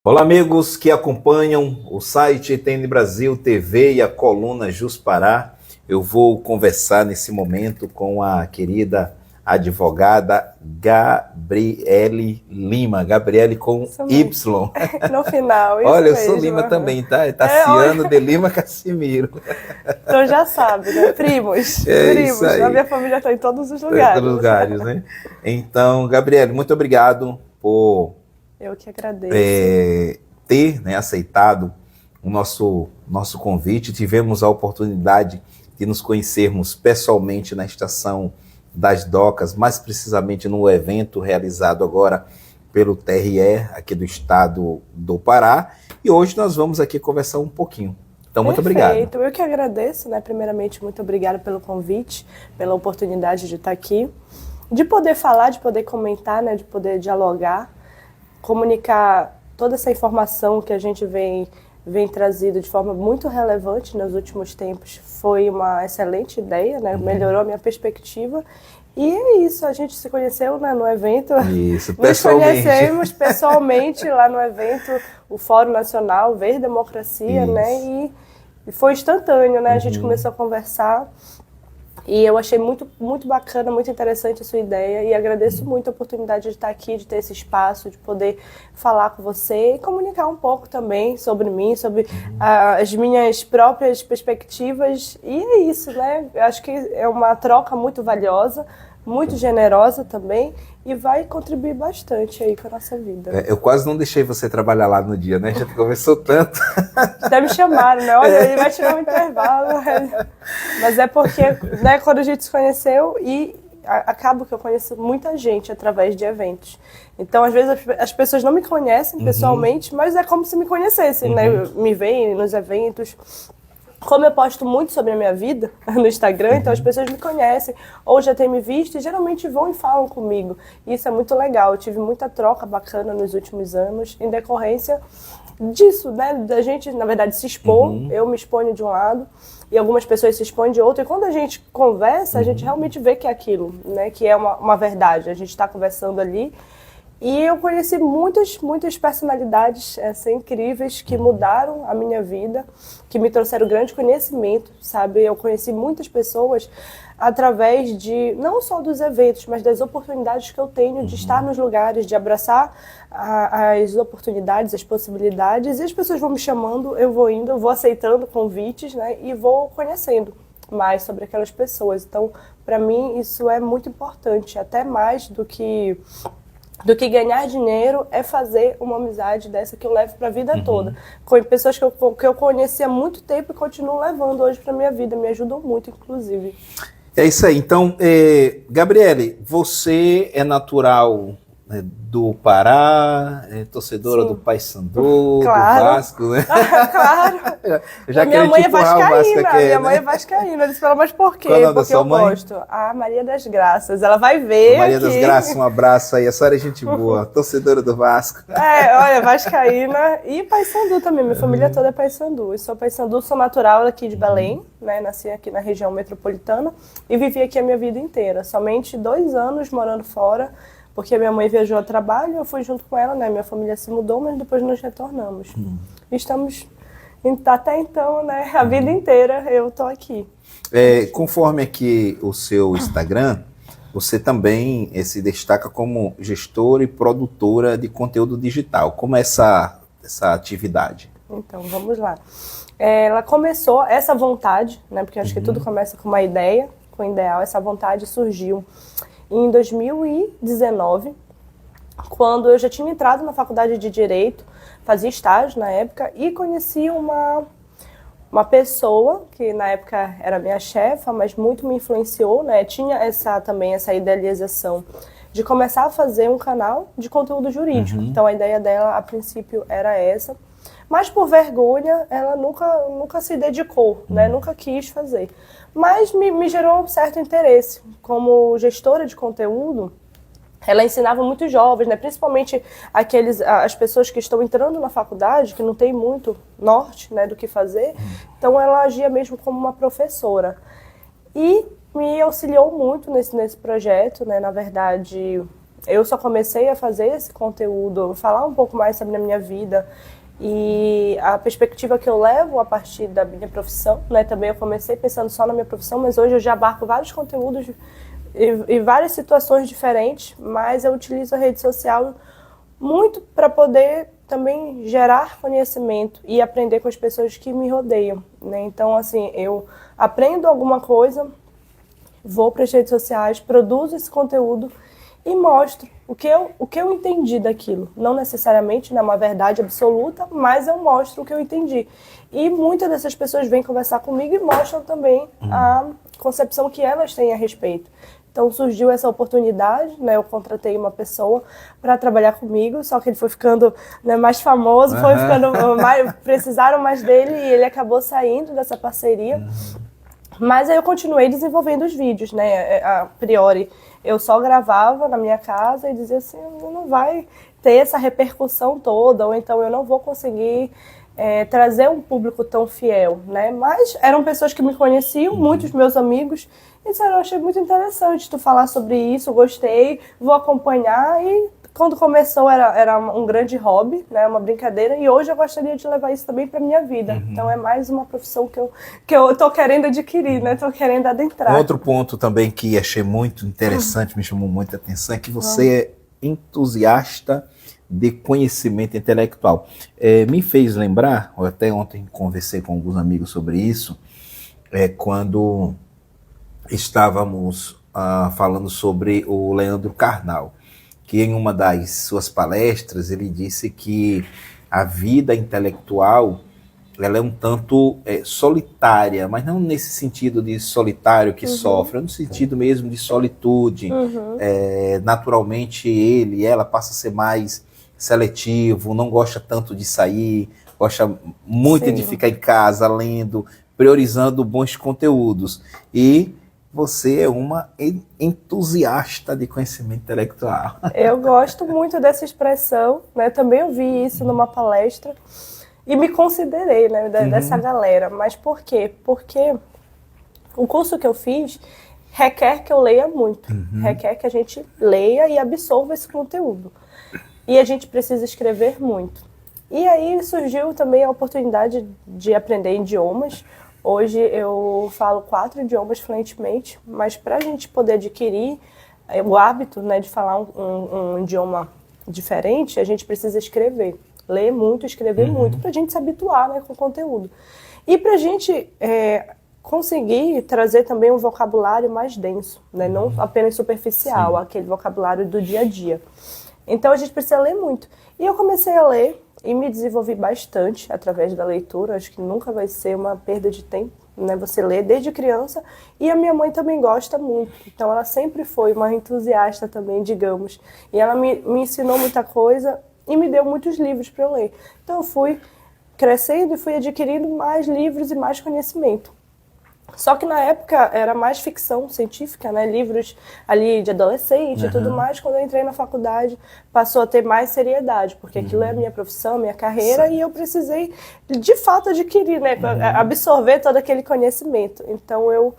Olá, amigos que acompanham o site ETN Brasil TV e a coluna Jus Pará. Eu vou conversar nesse momento com a querida advogada Gabriele Lima. Gabriele com Y. No final, isso Olha, eu mesmo. sou Lima também, tá? É Tassiano de Lima Cassimiro. Então já sabe, né? Primos. Isso aí. A minha família está em todos os Em lugares. todos os lugares, né? Então, Gabriele, muito obrigado por Eu que agradeço. ter, né, aceitado o nosso convite. Tivemos a oportunidade de nos conhecermos pessoalmente na Estação das Docas, mais precisamente no evento realizado agora pelo TRE, aqui do estado do Pará. E hoje nós vamos aqui conversar um pouquinho. Então, muito obrigado. Perfeito. Eu que agradeço, né? Primeiramente, muito obrigada pelo convite, pela oportunidade de estar aqui, de poder falar, de poder comentar, né? De poder dialogar, comunicar toda essa informação que a gente vem trazido de forma muito relevante nos últimos tempos. Foi uma excelente ideia, né? Melhorou a minha perspectiva. E é isso, a gente se conheceu, né, no evento. Isso, pessoalmente. Nos conhecemos pessoalmente lá no evento, o Fórum Nacional Ver Democracia, Isso. né? E foi instantâneo, né? A gente começou a conversar. E eu achei muito, muito bacana, muito interessante a sua ideia e agradeço muito a oportunidade de estar aqui, de ter esse espaço, de poder falar com você e comunicar um pouco também sobre mim, sobre as minhas próprias perspectivas. E é isso, né? Eu acho que é uma troca muito valiosa, muito generosa também e vai contribuir bastante aí com a nossa vida. Eu quase não deixei você trabalhar lá no dia, né? Já conversou tanto. Até me chamaram, né? Olha, ele vai tirar um intervalo. Mas é porque, né, quando a gente se conheceu e acaba que eu conheço muita gente através de eventos. Então, às vezes, as pessoas não me conhecem pessoalmente, mas é como se me conhecessem, né? Me veem nos eventos. Como eu posto muito sobre a minha vida no Instagram, então as pessoas me conhecem ou já têm me visto e geralmente vão e falam comigo. E isso é muito legal. Eu tive muita troca bacana nos últimos anos em decorrência disso, né? Da gente, na verdade, se expor. Eu me exponho de um lado e algumas pessoas se expõem de outro. E quando a gente conversa, a gente realmente vê que é aquilo, né? Que é uma verdade. A gente está conversando ali. E eu conheci muitas personalidades incríveis que mudaram a minha vida, que me trouxeram grande conhecimento, sabe? Eu conheci muitas pessoas através de, não só dos eventos, mas das oportunidades que eu tenho de estar nos lugares, de abraçar as oportunidades, as possibilidades. E as pessoas vão me chamando, eu vou indo, eu vou aceitando convites, né? E vou conhecendo mais sobre aquelas pessoas. Então, para mim, isso é muito importante, até mais do que ganhar dinheiro é fazer uma amizade dessa que eu levo para a vida toda. Com pessoas que eu conheci há muito tempo e continuo levando hoje para a minha vida. Me ajudam muito, inclusive. É isso aí. Então, Gabriele, você é natural, né, do Pará, torcedora Sim. do Paysandu, Claro. do Vasco, né? Claro. Eu já Minha quero mãe te é empurrar o Vasco vascaína, aqui, minha né? mãe é vascaína. Eles falam, mas por quê? Qual é o nome da Porque sua eu mãe? gosto. A Maria das Graças. Ela vai ver Maria aqui. das Graças, um abraço aí. A senhora é gente boa, torcedora do Vasco. Olha, vascaína e Paysandu também. Minha família toda é Paysandu. Eu sou Paysandu, sou natural daqui de Belém, né? Nasci aqui na região metropolitana e vivi aqui a minha vida inteira. Somente 2 anos morando fora, porque a minha mãe viajou a trabalho, eu fui junto com ela, né? Minha família se mudou, mas depois nos retornamos. Estamos, até então, né? A vida inteira eu tô aqui. Conforme aqui o seu Instagram, você também se destaca como gestora e produtora de conteúdo digital. Como é essa atividade? Então, vamos lá. Ela começou, essa vontade, né? Porque acho que tudo começa com uma ideia, com um ideal. Essa vontade surgiu em 2019, quando eu já tinha entrado na faculdade de Direito, fazia estágio na época, e conheci uma pessoa que na época era minha chefa, mas muito me influenciou, né? Tinha também essa idealização de começar a fazer um canal de conteúdo jurídico. Então a ideia dela, a princípio, era essa. Mas por vergonha, ela nunca se dedicou, né? Nunca quis fazer. Mas me gerou um certo interesse. Como gestora de conteúdo, ela ensinava muitos jovens, né? Principalmente as pessoas que estão entrando na faculdade, que não tem muito norte, né, do que fazer. Então ela agia mesmo como uma professora. E me auxiliou muito nesse projeto, né? Na verdade, eu só comecei a fazer esse conteúdo, falar um pouco mais sobre a minha vida e a perspectiva que eu levo a partir da minha profissão, né? Também eu comecei pensando só na minha profissão, mas hoje eu já abarco vários conteúdos e várias situações diferentes, mas eu utilizo a rede social muito para poder também gerar conhecimento e aprender com as pessoas que me rodeiam, né? Então, assim, eu aprendo alguma coisa, vou para as redes sociais, produzo esse conteúdo e mostro o que eu entendi daquilo. Não necessariamente é uma verdade absoluta, mas eu mostro o que eu entendi. E muitas dessas pessoas vêm conversar comigo e mostram também a concepção que elas têm a respeito. Então surgiu essa oportunidade, né? Eu contratei uma pessoa para trabalhar comigo, só que ele foi ficando, né, mais famoso, foi ficando precisaram mais dele e ele acabou saindo dessa parceria. Mas aí eu continuei desenvolvendo os vídeos, né? A priori eu só gravava na minha casa e dizia assim, não vai ter essa repercussão toda, ou então eu não vou conseguir trazer um público tão fiel, né? Mas eram pessoas que me conheciam, muitos meus amigos, e disseram, eu achei muito interessante tu falar sobre isso, gostei, vou acompanhar. E quando começou era um grande hobby, né? Uma brincadeira, e hoje eu gostaria de levar isso também para minha vida. Então é mais uma profissão que eu tô querendo adquirir, né? Tô querendo adentrar. Outro ponto também que achei muito interessante, me chamou muita atenção, é que você é entusiasta de conhecimento intelectual. Me fez lembrar, eu até ontem conversei com alguns amigos sobre isso, quando estávamos falando sobre o Leandro Carnal, que em uma das suas palestras ele disse que a vida intelectual ela é um tanto solitária, mas não nesse sentido de solitário que sofre, é no sentido mesmo de solitude. Naturalmente ela passa a ser mais seletivo, não gosta tanto de sair, gosta muito de ficar em casa lendo, priorizando bons conteúdos. E você é uma entusiasta de conhecimento intelectual. Eu gosto muito dessa expressão, né? Também ouvi isso numa palestra e me considerei, né, dessa galera. Mas por quê? Porque o curso que eu fiz requer que eu leia muito, requer que a gente leia e absorva esse conteúdo. E a gente precisa escrever muito. E aí surgiu também a oportunidade de aprender idiomas. Hoje eu falo 4 idiomas fluentemente, mas para a gente poder adquirir o hábito, né, de falar um idioma diferente, a gente precisa escrever. Ler muito, escrever muito, para a gente se habituar, né, com o conteúdo. E para a gente conseguir trazer também um vocabulário mais denso, né, não apenas superficial, aquele vocabulário do dia a dia. Então a gente precisa ler muito. E eu comecei a ler e me desenvolvi bastante através da leitura. Acho que nunca vai ser uma perda de tempo, né? Você lê desde criança. E a minha mãe também gosta muito. Então ela sempre foi uma entusiasta também, digamos. E ela me ensinou muita coisa e me deu muitos livros para eu ler. Então eu fui crescendo e fui adquirindo mais livros e mais conhecimento. Só que na época era mais ficção científica, né? Livros ali de adolescente e tudo mais. Quando eu entrei na faculdade, passou a ter mais seriedade, porque aquilo é a minha profissão, minha carreira, e eu precisei, de fato, adquirir, né? Absorver todo aquele conhecimento. Então eu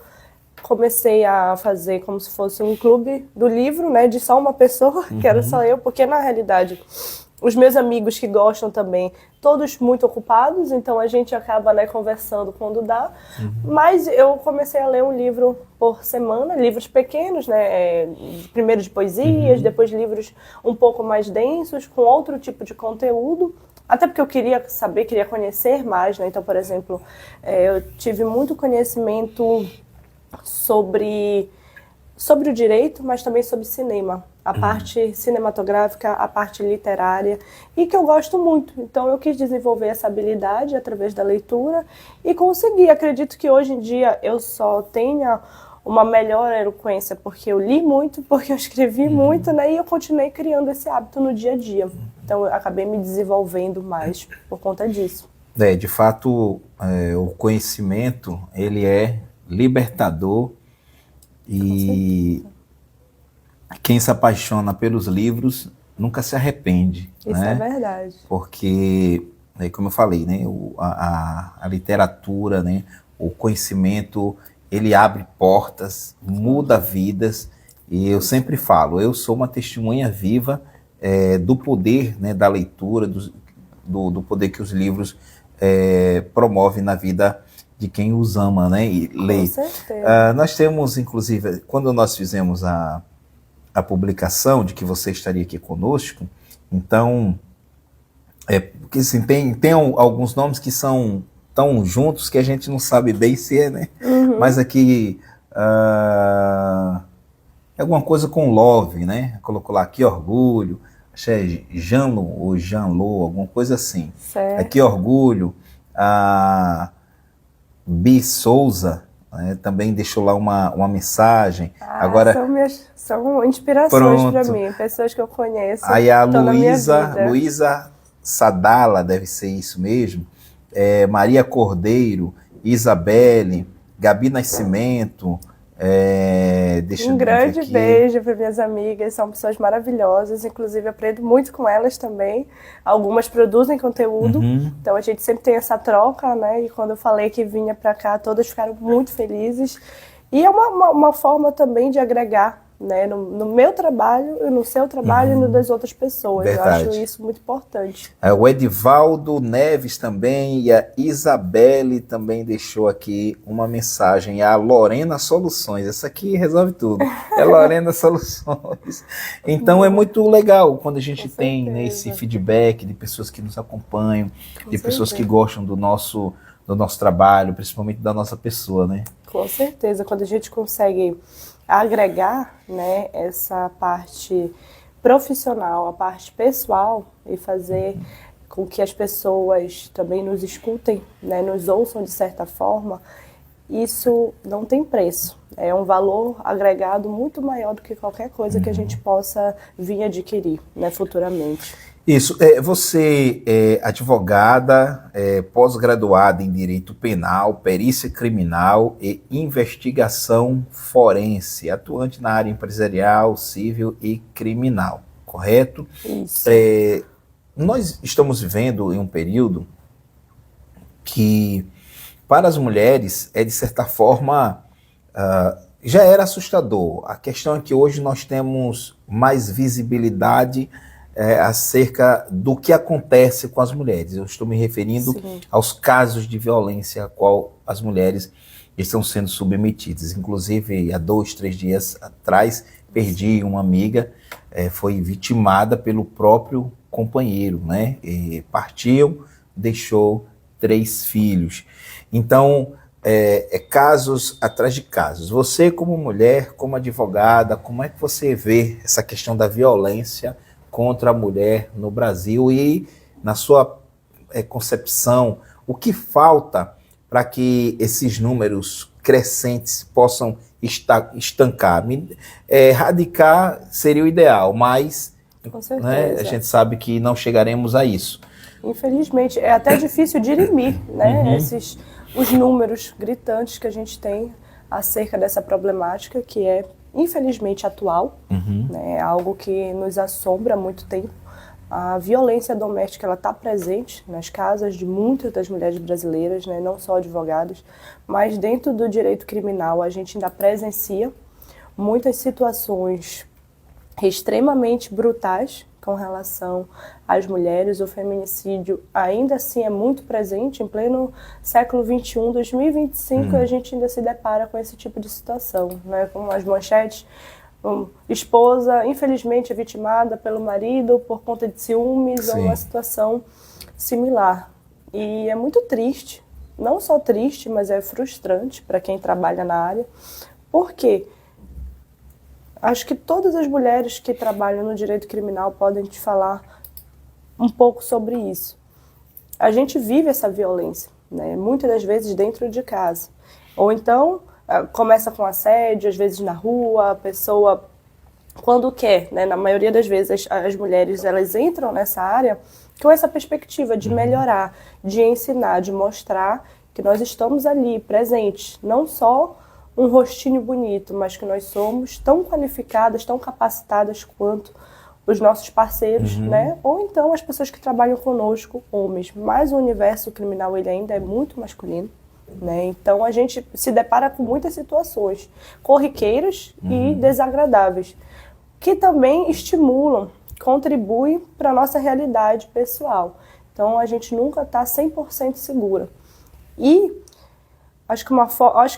comecei a fazer como se fosse um clube do livro, né? De só uma pessoa, que era só eu, porque na realidade os meus amigos que gostam também, todos muito ocupados, então a gente acaba, né, conversando quando dá. Mas eu comecei a ler um livro por semana, livros pequenos, né, primeiro de poesias, depois livros um pouco mais densos, com outro tipo de conteúdo, até porque eu queria saber, queria conhecer mais, né? Então, por exemplo, eu tive muito conhecimento sobre o direito, mas também sobre cinema. A parte cinematográfica, a parte literária, e que eu gosto muito. Então eu quis desenvolver essa habilidade através da leitura e consegui. Acredito que hoje em dia eu só tenha uma melhor eloquência porque eu li muito, porque eu escrevi muito, né? E eu continuei criando esse hábito no dia a dia. Então eu acabei me desenvolvendo mais por conta disso. De fato, o conhecimento, ele é libertador e quem se apaixona pelos livros nunca se arrepende. Isso, né? É verdade. Porque, como eu falei, né, a literatura, né, o conhecimento, ele abre portas, muda vidas E eu sempre falo, eu sou uma testemunha viva do poder, né, da leitura, do poder que os livros promovem na vida de quem os ama, né, e lê. Com certeza. Nós temos, inclusive, quando nós fizemos a publicação de que você estaria aqui conosco, então, porque assim, tem alguns nomes que são tão juntos que a gente não sabe bem se é, né? Uhum. Mas aqui é alguma coisa com love, né? Colocou lá aqui orgulho, acho que é Janlo ou Janlo, alguma coisa assim. Certo. Aqui orgulho, a Bi Souza, né, também deixou lá uma mensagem. Agora são inspirações para mim, pessoas que eu conheço. Aí a Luísa Sadala, deve ser isso mesmo, Maria Cordeiro, Isabelle, Gabi Nascimento, um grande beijo para minhas amigas, são pessoas maravilhosas, inclusive aprendo muito com elas também. Algumas produzem conteúdo, então a gente sempre tem essa troca, né? E quando eu falei que vinha para cá, todas ficaram muito felizes. E é uma forma também de agregar, né, no meu trabalho, no seu trabalho e no das outras pessoas. Verdade. Eu acho isso muito importante. O Edivaldo Neves também e a Isabelle também deixou aqui uma mensagem. A Lorena Soluções, essa aqui resolve tudo. É Lorena Soluções. Então é muito legal quando a gente tem, né, esse feedback de pessoas que nos acompanham, de pessoas que gostam do nosso trabalho, principalmente da nossa pessoa, né? Com certeza, quando a gente consegue agregar, né, essa parte profissional, a parte pessoal e fazer com que as pessoas também nos escutem, né, nos ouçam de certa forma, isso não tem preço. É um valor agregado muito maior do que qualquer coisa que a gente possa vir adquirir, né, futuramente. Isso. Você é advogada, pós-graduada em Direito Penal, Perícia Criminal e Investigação Forense, atuante na área empresarial, civil e criminal, correto? Isso. Nós estamos vivendo em um período que, para as mulheres, de certa forma, já era assustador. A questão é que hoje nós temos mais visibilidade acerca do que acontece com as mulheres. Eu estou me referindo aos casos de violência a qual as mulheres estão sendo submetidas. Inclusive, há 2, 3 dias atrás, perdi uma amiga, foi vitimada pelo próprio companheiro, né? E partiu, deixou 3 filhos. Então, casos atrás de casos. Você, como mulher, como advogada, como é que você vê essa questão da violência contra a mulher no Brasil e, na sua concepção, o que falta para que esses números crescentes possam estancar? Radicar seria o ideal, mas né, a gente sabe que não chegaremos a isso. Infelizmente, é até difícil dirimir, né, os números gritantes que a gente tem acerca dessa problemática que é infelizmente atual, né, é algo que nos assombra há muito tempo. A violência doméstica ela está presente nas casas de muitas das mulheres brasileiras, né, não só advogadas, mas dentro do direito criminal a gente ainda presencia muitas situações extremamente brutais com relação às mulheres. O feminicídio ainda assim é muito presente em pleno século XXI, 2025, a gente ainda se depara com esse tipo de situação, né? Com as manchetes, esposa infelizmente é vitimada pelo marido por conta de ciúmes, ou uma situação similar. E é muito triste, não só triste, mas é frustrante para quem trabalha na área, porque acho que todas as mulheres que trabalham no direito criminal podem te falar um pouco sobre isso. A gente vive essa violência, né? Muitas das vezes dentro de casa. Ou então, começa com assédio, às vezes na rua, a pessoa, quando quer, né? Na maioria das vezes, as mulheres elas entram nessa área com essa perspectiva de melhorar, de ensinar, de mostrar que nós estamos ali, presentes, não só um rostinho bonito, mas que nós somos tão qualificadas, tão capacitadas quanto os nossos parceiros, né? Ou então as pessoas que trabalham conosco, homens. Mas o universo criminal ele ainda é muito masculino, né? Então a gente se depara com muitas situações corriqueiras e desagradáveis, que também estimulam, contribuem para a nossa realidade pessoal. Então a gente nunca está 100% segura. E acho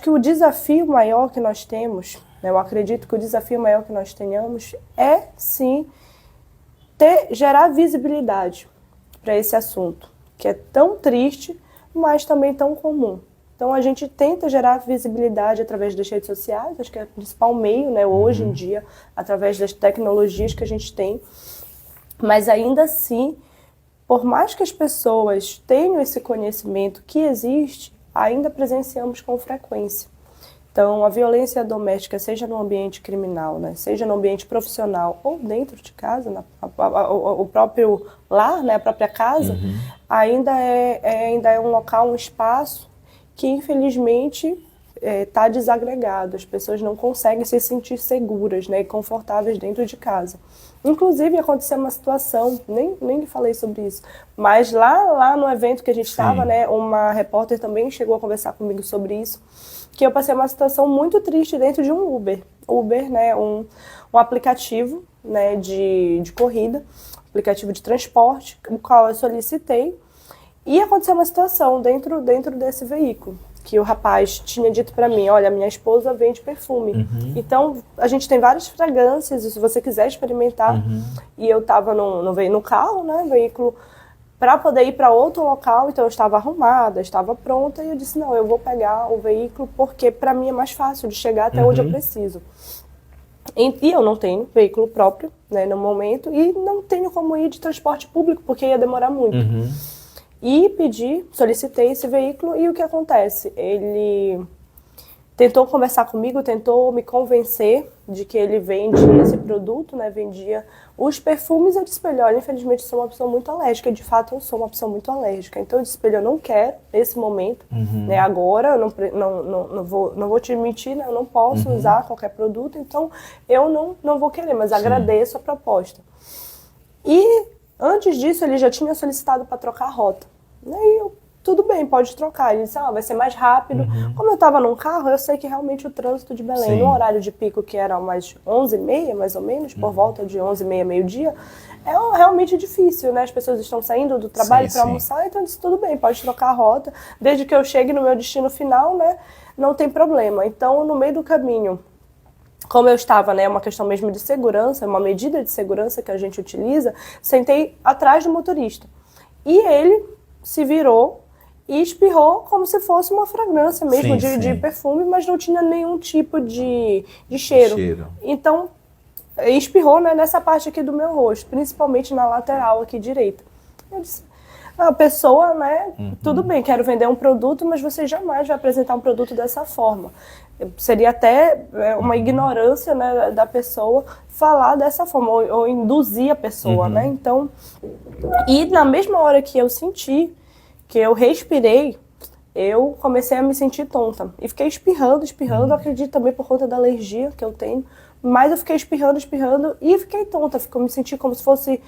que o desafio maior que nós temos, né, eu acredito que o desafio maior que nós tenhamos é, sim, gerar visibilidade para esse assunto, que é tão triste, mas também tão comum. Então a gente tenta gerar visibilidade através das redes sociais, acho que é o principal meio, né, hoje em dia, através das tecnologias que a gente tem, mas ainda assim, por mais que as pessoas tenham esse conhecimento que existe, ainda presenciamos com frequência. Então, a violência doméstica, seja no ambiente criminal, né, seja no ambiente profissional ou dentro de casa, o próprio lar, né, a própria casa, ainda é um local, um espaço que, infelizmente, está desagregado. As pessoas não conseguem se sentir seguras, né, e confortáveis dentro de casa. Inclusive, aconteceu uma situação, nem lhe falei sobre isso, mas lá no evento que a gente estava, né, uma repórter também chegou a conversar comigo sobre isso, que eu passei uma situação muito triste dentro de um Uber. Uber, né, um aplicativo, né, de corrida, aplicativo de transporte, o qual eu solicitei, e aconteceu uma situação dentro desse veículo, que o rapaz tinha dito para mim, olha, minha esposa vende perfume. Então, a gente tem várias fragrâncias, se você quiser experimentar. E eu estava no carro, né, veículo, para poder ir para outro local, então eu estava arrumada, estava pronta, e eu disse, não, eu vou pegar o veículo, porque para mim é mais fácil de chegar até onde eu preciso. E eu não tenho veículo próprio, né, no momento, e não tenho como ir de transporte público, porque ia demorar muito. E solicitei esse veículo, e o que acontece? Ele tentou conversar comigo, tentou me convencer de que ele vendia esse produto, né, vendia os perfumes. Eu disse, olha, infelizmente eu sou uma pessoa muito alérgica, de fato eu sou uma pessoa muito alérgica, então eu disse, eu não quero nesse momento, né, agora, eu não vou te mentir, né, eu não posso usar qualquer produto, então eu não vou querer, mas agradeço a proposta. E antes disso, ele já tinha solicitado para trocar a rota. E eu, tudo bem, pode trocar. Ele disse, vai ser mais rápido. Como eu estava num carro, eu sei que realmente o trânsito de Belém, no horário de pico, que era umas 11h30, mais ou menos, por volta de 11h30, meio-dia, é realmente difícil, né? As pessoas estão saindo do trabalho para almoçar, então eu disse, tudo bem, pode trocar a rota. Desde que eu chegue no meu destino final, né, não tem problema. Então, no meio do caminho, como eu estava, né, uma questão mesmo de segurança, uma medida de segurança que a gente utiliza, sentei atrás do motorista. E ele se virou e espirrou como se fosse uma fragrância mesmo de perfume, mas não tinha nenhum tipo de cheiro. Então, espirrou, né, nessa parte aqui do meu rosto, principalmente na lateral aqui direita. Eu disse, a pessoa, né, tudo bem, quero vender um produto, mas você jamais vai apresentar um produto dessa forma. Seria até uma ignorância, né, da pessoa falar dessa forma, ou induzir a pessoa, né? Então, e na mesma hora que eu senti, que eu respirei, eu comecei a me sentir tonta. E fiquei espirrando, acredito também por conta da alergia que eu tenho, mas eu fiquei espirrando e fiquei tonta, me senti como se fosse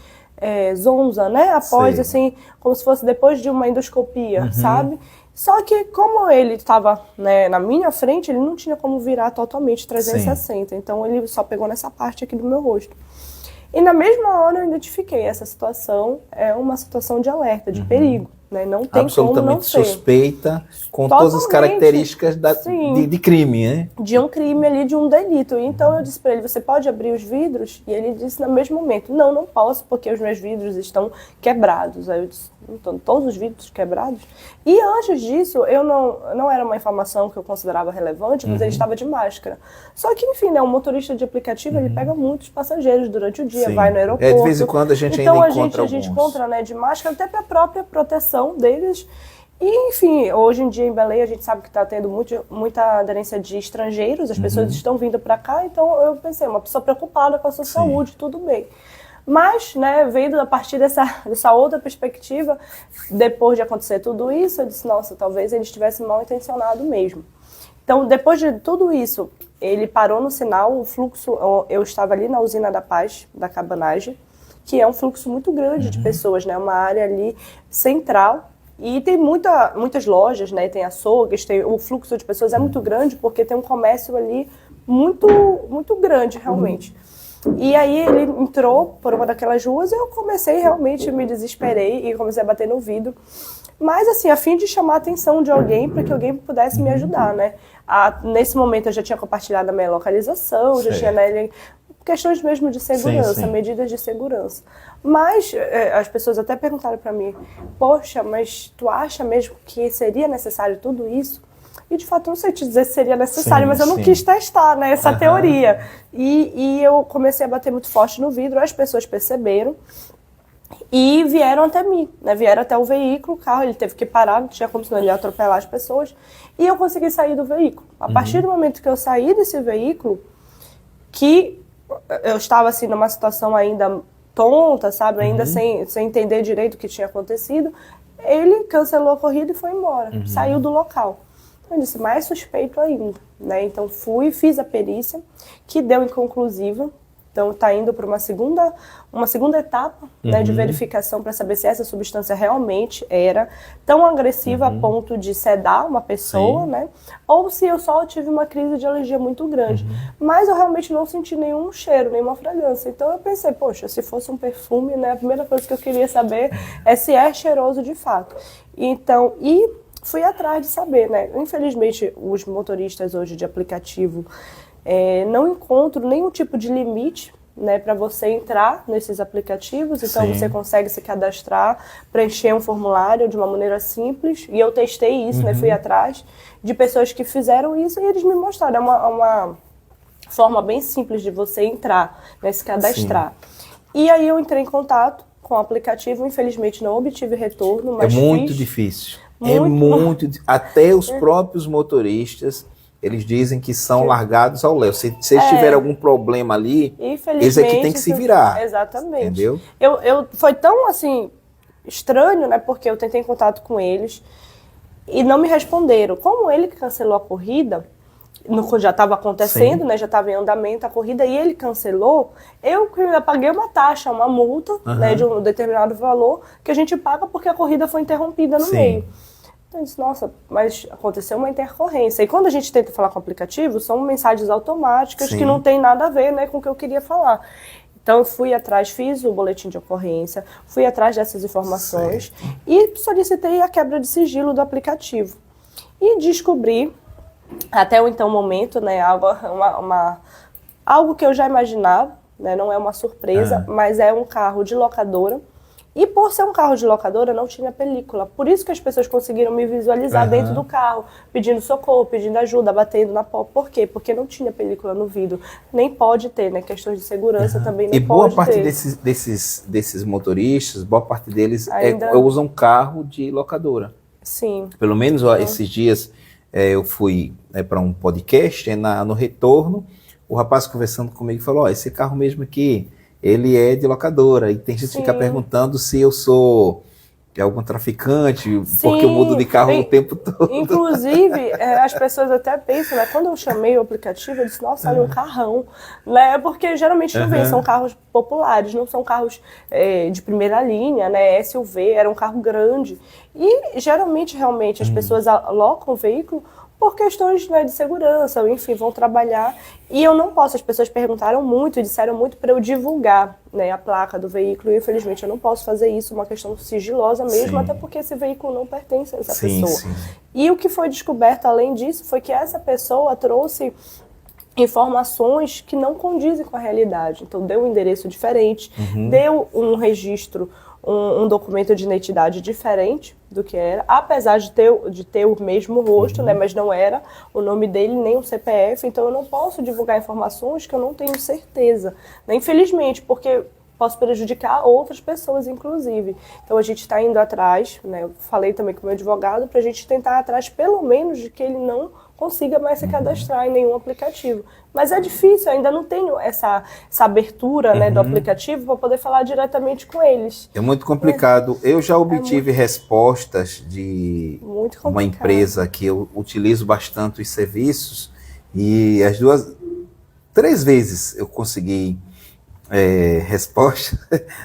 zonza, né? Após, assim, como se fosse depois de uma endoscopia, sabe? Só que como ele estava, né, na minha frente, ele não tinha como virar totalmente 360. Então ele só pegou nessa parte aqui do meu rosto. E na mesma hora eu identifiquei essa situação, é uma situação de alerta, de perigo. Né? Não tem como não ser. Suspeita, com todas as características de crime, né? De um crime ali, de um delito. Então eu disse para ele, você pode abrir os vidros? E ele disse no mesmo momento, não posso, porque os meus vidros estão quebrados. Aí eu disse, então, todos os vidros quebrados? E antes disso, eu não era uma informação que eu considerava relevante, mas ele estava de máscara. Só que, enfim, né, um motorista de aplicativo, ele pega muitos passageiros durante o dia, vai no aeroporto. De vez em quando a gente ainda encontra alguns. A gente encontra, né, de máscara, até para a própria proteção deles. E, enfim, hoje em dia em Belém a gente sabe que está tendo muita aderência de estrangeiros, as pessoas estão vindo para cá, então eu pensei, uma pessoa preocupada com a sua saúde, tudo bem. Mas, né, vendo a partir dessa outra perspectiva, depois de acontecer tudo isso, eu disse, nossa, talvez ele estivesse mal intencionado mesmo. Então, depois de tudo isso, ele parou no sinal, o fluxo, eu estava ali na usina da Paz, da cabanagem, que é um fluxo muito grande de pessoas, né? Uma área ali central, E tem muitas lojas, né? Tem açougues, o fluxo de pessoas é muito grande porque tem um comércio ali muito, muito grande, realmente. E aí ele entrou por uma daquelas ruas e eu comecei realmente, me desesperei e comecei a bater no vidro. Mas assim, a fim de chamar a atenção de alguém para que alguém pudesse me ajudar, né? Nesse momento eu já tinha compartilhado a minha localização, já tinha, né, questões mesmo de segurança, medidas de segurança. Mas as pessoas até perguntaram para mim, poxa, mas tu acha mesmo que seria necessário tudo isso? E de fato, não sei te dizer se seria necessário, mas eu não quis testar, né, essa teoria. E eu comecei a bater muito forte no vidro, as pessoas perceberam e vieram até mim, né, vieram até o veículo, o carro, ele teve que parar, não tinha como senão ele ia atropelar as pessoas, e eu consegui sair do veículo. A partir do momento que eu saí desse veículo, que eu estava assim numa situação ainda tonta, sabe, ainda sem entender direito o que tinha acontecido, ele cancelou a corrida e foi embora, saiu do local. Eu disse, mais suspeito ainda, né? Então fiz a perícia, que deu inconclusiva. Então está indo para uma segunda etapa, né, de verificação para saber se essa substância realmente era tão agressiva a ponto de sedar uma pessoa, né? Ou se eu só tive uma crise de alergia muito grande. Mas eu realmente não senti nenhum cheiro, nenhuma fragrância. Então eu pensei, poxa, se fosse um perfume, né, a primeira coisa que eu queria saber é se é cheiroso de fato. Então, fui atrás de saber, né? Infelizmente, os motoristas hoje de aplicativo não encontram nenhum tipo de limite, né, para você entrar nesses aplicativos. Então você consegue se cadastrar, preencher um formulário de uma maneira simples. E eu testei isso, né? Fui atrás de pessoas que fizeram isso e eles me mostraram. É uma forma bem simples de você entrar, né, se cadastrar. E aí eu entrei em contato com o aplicativo, infelizmente não obtive retorno, mas é muito difícil. Até os próprios motoristas, eles dizem que são largados ao léu. Se eles tiverem algum problema ali, eles é que tem que se virar. Exatamente. Entendeu? Foi tão, assim, estranho, né? Porque eu tentei ainda com eles e não me responderam. Como ele cancelou a corrida, já estava acontecendo, né? Já estava em andamento a corrida e ele cancelou, eu ainda paguei uma taxa, uma multa, né, de um determinado valor que a gente paga porque a corrida foi interrompida no meio. Então eu disse, nossa, mas aconteceu uma intercorrência. E quando a gente tenta falar com o aplicativo, são mensagens automáticas que não tem nada a ver, né, com o que eu queria falar. Então eu fui atrás, fiz o boletim de ocorrência, fui atrás dessas informações e solicitei a quebra de sigilo do aplicativo. E descobri, até o então momento, né, algo que eu já imaginava, né, não é uma surpresa, mas é um carro de locadora. E por ser um carro de locadora, não tinha película. Por isso que as pessoas conseguiram me visualizar dentro do carro, pedindo socorro, pedindo ajuda, batendo na porta. Por quê? Porque não tinha película no vidro. Nem pode ter, né? Questões de segurança também não pode ter. E boa parte desses motoristas, boa parte deles usam carro de locadora. Sim. Pelo menos esses dias eu fui para um podcast, no retorno, o rapaz conversando comigo falou, esse carro mesmo aqui, ele é de locadora, e tem gente que fica perguntando se eu sou algum traficante, porque eu mudo de carro o tempo todo. Inclusive, as pessoas até pensam, né? Quando eu chamei o aplicativo, eu disse, nossa, olha um carrão, né? Porque geralmente não vem, são carros populares, não são carros de primeira linha, né? SUV, era um carro grande. E geralmente, realmente, as pessoas alocam o veículo por questões, né, de segurança, enfim, vão trabalhar. E eu não posso, as pessoas perguntaram muito e disseram muito para eu divulgar, né, a placa do veículo, e infelizmente eu não posso fazer isso, uma questão sigilosa mesmo, até porque esse veículo não pertence a essa pessoa. E o que foi descoberto, além disso, foi que essa pessoa trouxe informações que não condizem com a realidade. Então, deu um endereço diferente, deu um registro, um documento de identidade diferente do que era, apesar de ter o mesmo rosto, né, mas não era o nome dele, nem o CPF, então eu não posso divulgar informações que eu não tenho certeza, né, infelizmente, porque posso prejudicar outras pessoas, inclusive. Então a gente está indo atrás, né, eu falei também com o meu advogado, para a gente tentar atrás pelo menos de que ele não consiga mais se cadastrar em nenhum aplicativo. Mas é difícil, ainda não tenho essa abertura, né, do aplicativo para poder falar diretamente com eles. É muito complicado. Eu já obtive respostas de uma empresa que eu utilizo bastante os serviços, e 3 vezes eu consegui resposta.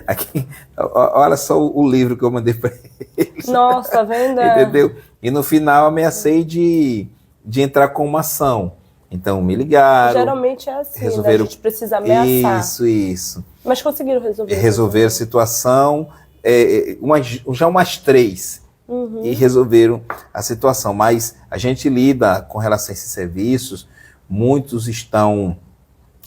Aqui, olha só o livro que eu mandei para eles. Nossa, tá vendo? Entendeu? E no final ameacei de entrar com uma ação. Então me ligaram. Geralmente é assim, resolveram... né? A gente precisa ameaçar. Isso. Mas conseguiram resolver. Resolveram a situação, já umas 3. E resolveram a situação. Mas a gente lida com relação a esses serviços, muitos estão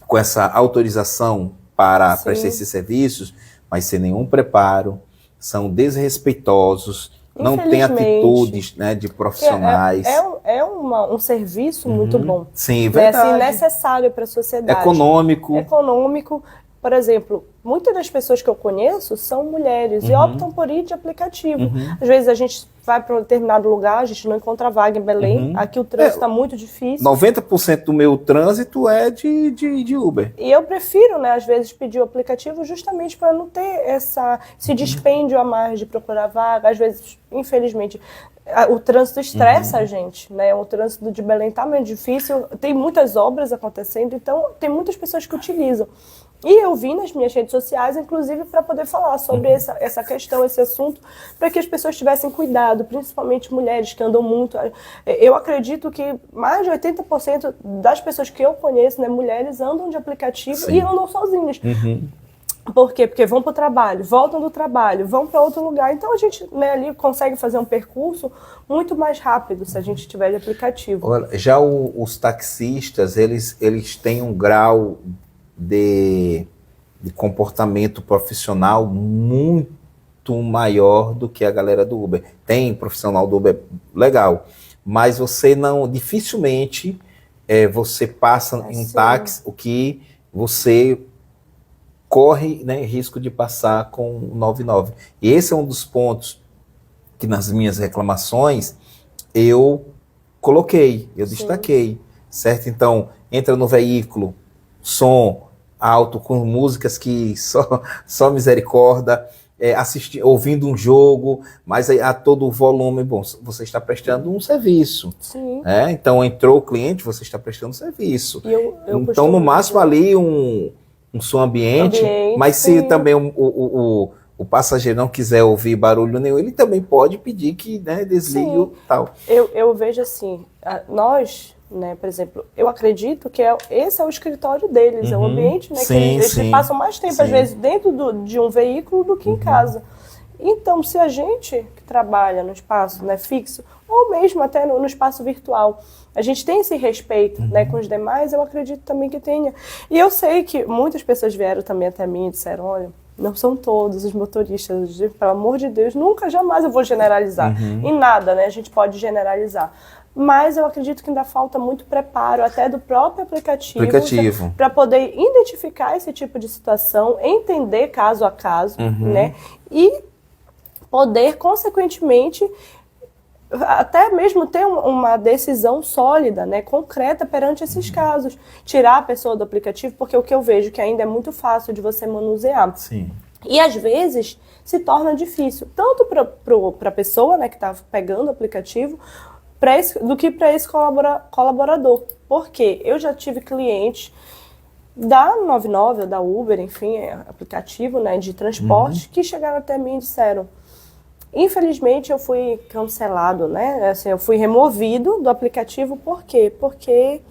com essa autorização para prestar esses serviços, mas sem nenhum preparo, são desrespeitosos, não têm atitudes, né, de profissionais. É um serviço muito bom. Sim, verdade. Assim, necessário para a sociedade. Econômico. Por exemplo, muitas das pessoas que eu conheço são mulheres e optam por ir de aplicativo. Às vezes a gente vai para um determinado lugar, a gente não encontra vaga em Belém, aqui o trânsito está muito difícil. 90% do meu trânsito é de Uber. E eu prefiro, né, às vezes, pedir o aplicativo justamente para não ter esse dispêndio a mais de procurar vaga. Às vezes, infelizmente, o trânsito estressa a gente, né? O trânsito de Belém está meio difícil, tem muitas obras acontecendo, então tem muitas pessoas que utilizam. E eu vim nas minhas redes sociais, inclusive, para poder falar sobre essa questão, esse assunto, para que as pessoas tivessem cuidado, principalmente mulheres que andam muito. Eu acredito que mais de 80% das pessoas que eu conheço, né, mulheres, andam de aplicativo e andam sozinhas. Por quê? Porque vão para o trabalho, voltam do trabalho, vão para outro lugar. Então a gente, né, ali consegue fazer um percurso muito mais rápido se a gente tiver de aplicativo. Olha, já os taxistas, eles têm um grau de comportamento profissional muito maior do que a galera do Uber. Tem profissional do Uber legal, mas você dificilmente você passa em um táxi o que você corre, né, risco de passar com o 99. E esse é um dos pontos que nas minhas reclamações eu coloquei, eu destaquei, certo? Então, entra no veículo, som alto, com músicas que só misericórdia, ouvindo um jogo, mas a todo volume, bom, você está prestando um serviço. Sim. Então, entrou o cliente, você está prestando um serviço. Então, no máximo ali um som ambiente, mas se também o passageiro não quiser ouvir barulho nenhum, ele também pode pedir que, né, desligue o tal. Eu vejo assim, nós, né, por exemplo, eu acredito que esse é o escritório deles, é o ambiente, né, que eles passam mais tempo, às vezes, dentro de um veículo do que em casa. Então, se a gente que trabalha no espaço, né, fixo, ou mesmo até no espaço virtual, a gente tem esse respeito, né, com os demais, eu acredito também que tenha. E eu sei que muitas pessoas vieram também até mim e disseram, olha, não são todos os motoristas, pelo amor de Deus, nunca, jamais eu vou generalizar. Em nada, né, a gente pode generalizar. Mas eu acredito que ainda falta muito preparo, até do próprio aplicativo. Para poder identificar esse tipo de situação, entender caso a caso, né, e poder, consequentemente, até mesmo ter uma decisão sólida, né, concreta perante esses casos. Tirar a pessoa do aplicativo, porque o que eu vejo que ainda é muito fácil de você manusear. Sim. E às vezes se torna difícil, tanto para a pessoa, né, que está pegando o aplicativo, do que para esse colaborador. Porque eu já tive clientes da 99 ou da Uber, enfim, aplicativo, né, de transporte, que chegaram até mim e disseram, infelizmente eu fui cancelado, né, assim, eu fui removido do aplicativo, por quê? Porque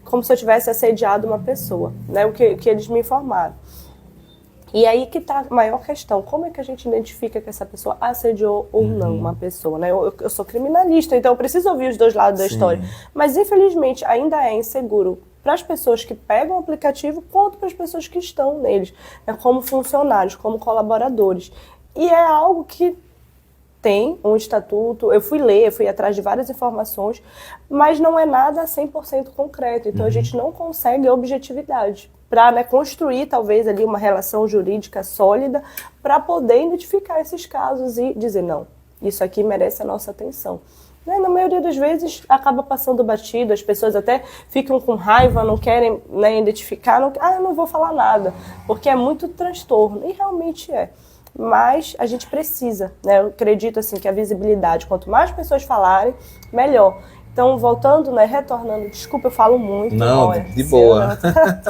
como se eu tivesse assediado uma pessoa, né, o que eles me informaram. E aí que está a maior questão, como é que a gente identifica que essa pessoa assediou ou não uma pessoa, né? Eu sou criminalista, então eu preciso ouvir os dois lados da história, mas infelizmente ainda é inseguro para as pessoas que pegam o aplicativo quanto para as pessoas que estão neles, né? Como funcionários, como colaboradores. E é algo que tem um estatuto, eu fui atrás de várias informações, mas não é nada 100% concreto, então a gente não consegue objetividade para, né, construir talvez ali uma relação jurídica sólida para poder identificar esses casos e dizer, não, isso aqui merece a nossa atenção. Né? Na maioria das vezes acaba passando batido, as pessoas até ficam com raiva, não querem, né, identificar, eu não vou falar nada, porque é muito transtorno, e realmente é. Mas a gente precisa, né? Eu acredito assim, que a visibilidade, quanto mais pessoas falarem, melhor. Então, voltando, né, retornando, desculpa, eu falo muito. Não, olha, de boa.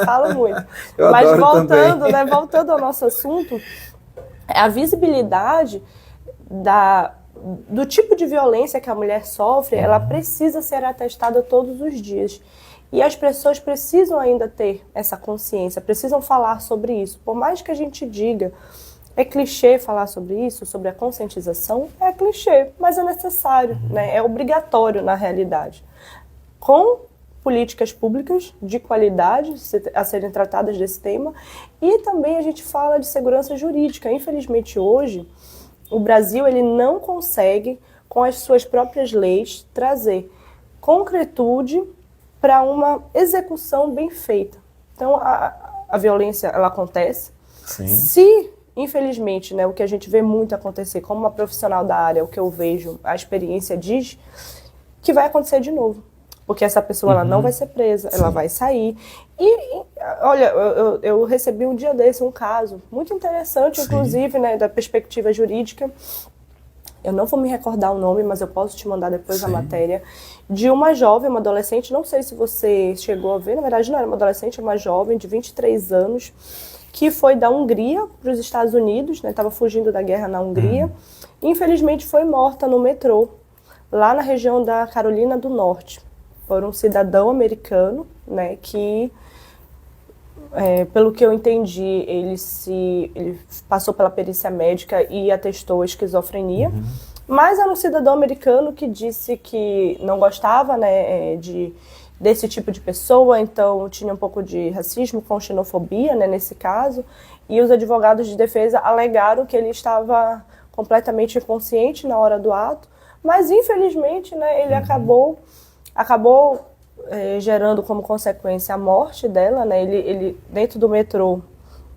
Falo muito. Eu Mas adoro voltando, também. né, voltando ao nosso assunto, a visibilidade do tipo de violência que a mulher sofre, ela precisa ser atestada todos os dias. E as pessoas precisam ainda ter essa consciência, precisam falar sobre isso. Por mais que a gente diga, é clichê falar sobre isso, sobre a conscientização, é clichê, mas é necessário, né? É obrigatório na realidade. Com políticas públicas de qualidade a serem tratadas desse tema, e também a gente fala de segurança jurídica. Infelizmente hoje, o Brasil ele não consegue, com as suas próprias leis, trazer concretude para uma execução bem feita. Então, a violência, ela acontece. Sim. Se, infelizmente, né, o que a gente vê muito acontecer, como uma profissional da área, o que eu vejo, a experiência diz, que vai acontecer de novo. Porque essa pessoa ela não vai ser presa, ela vai sair. E olha, eu recebi um dia desse um caso muito interessante, inclusive, né, da perspectiva jurídica. Eu não vou me recordar o nome, mas eu posso te mandar depois a matéria, de uma jovem, uma adolescente, não sei se você chegou a ver, na verdade não era uma adolescente, uma jovem de 3 anos, que foi da Hungria para os Estados Unidos, né, estava fugindo da guerra na Hungria, e infelizmente foi morta no metrô, lá na região da Carolina do Norte, por um cidadão americano, né, que, pelo que eu entendi, ele passou pela perícia médica e atestou a esquizofrenia, mas era um cidadão americano que disse que não gostava, né, desse tipo de pessoa, então tinha um pouco de racismo com xenofobia, né, nesse caso, e os advogados de defesa alegaram que ele estava completamente inconsciente na hora do ato, mas infelizmente, né, ele acabou gerando como consequência a morte dela, né? Ele dentro do metrô,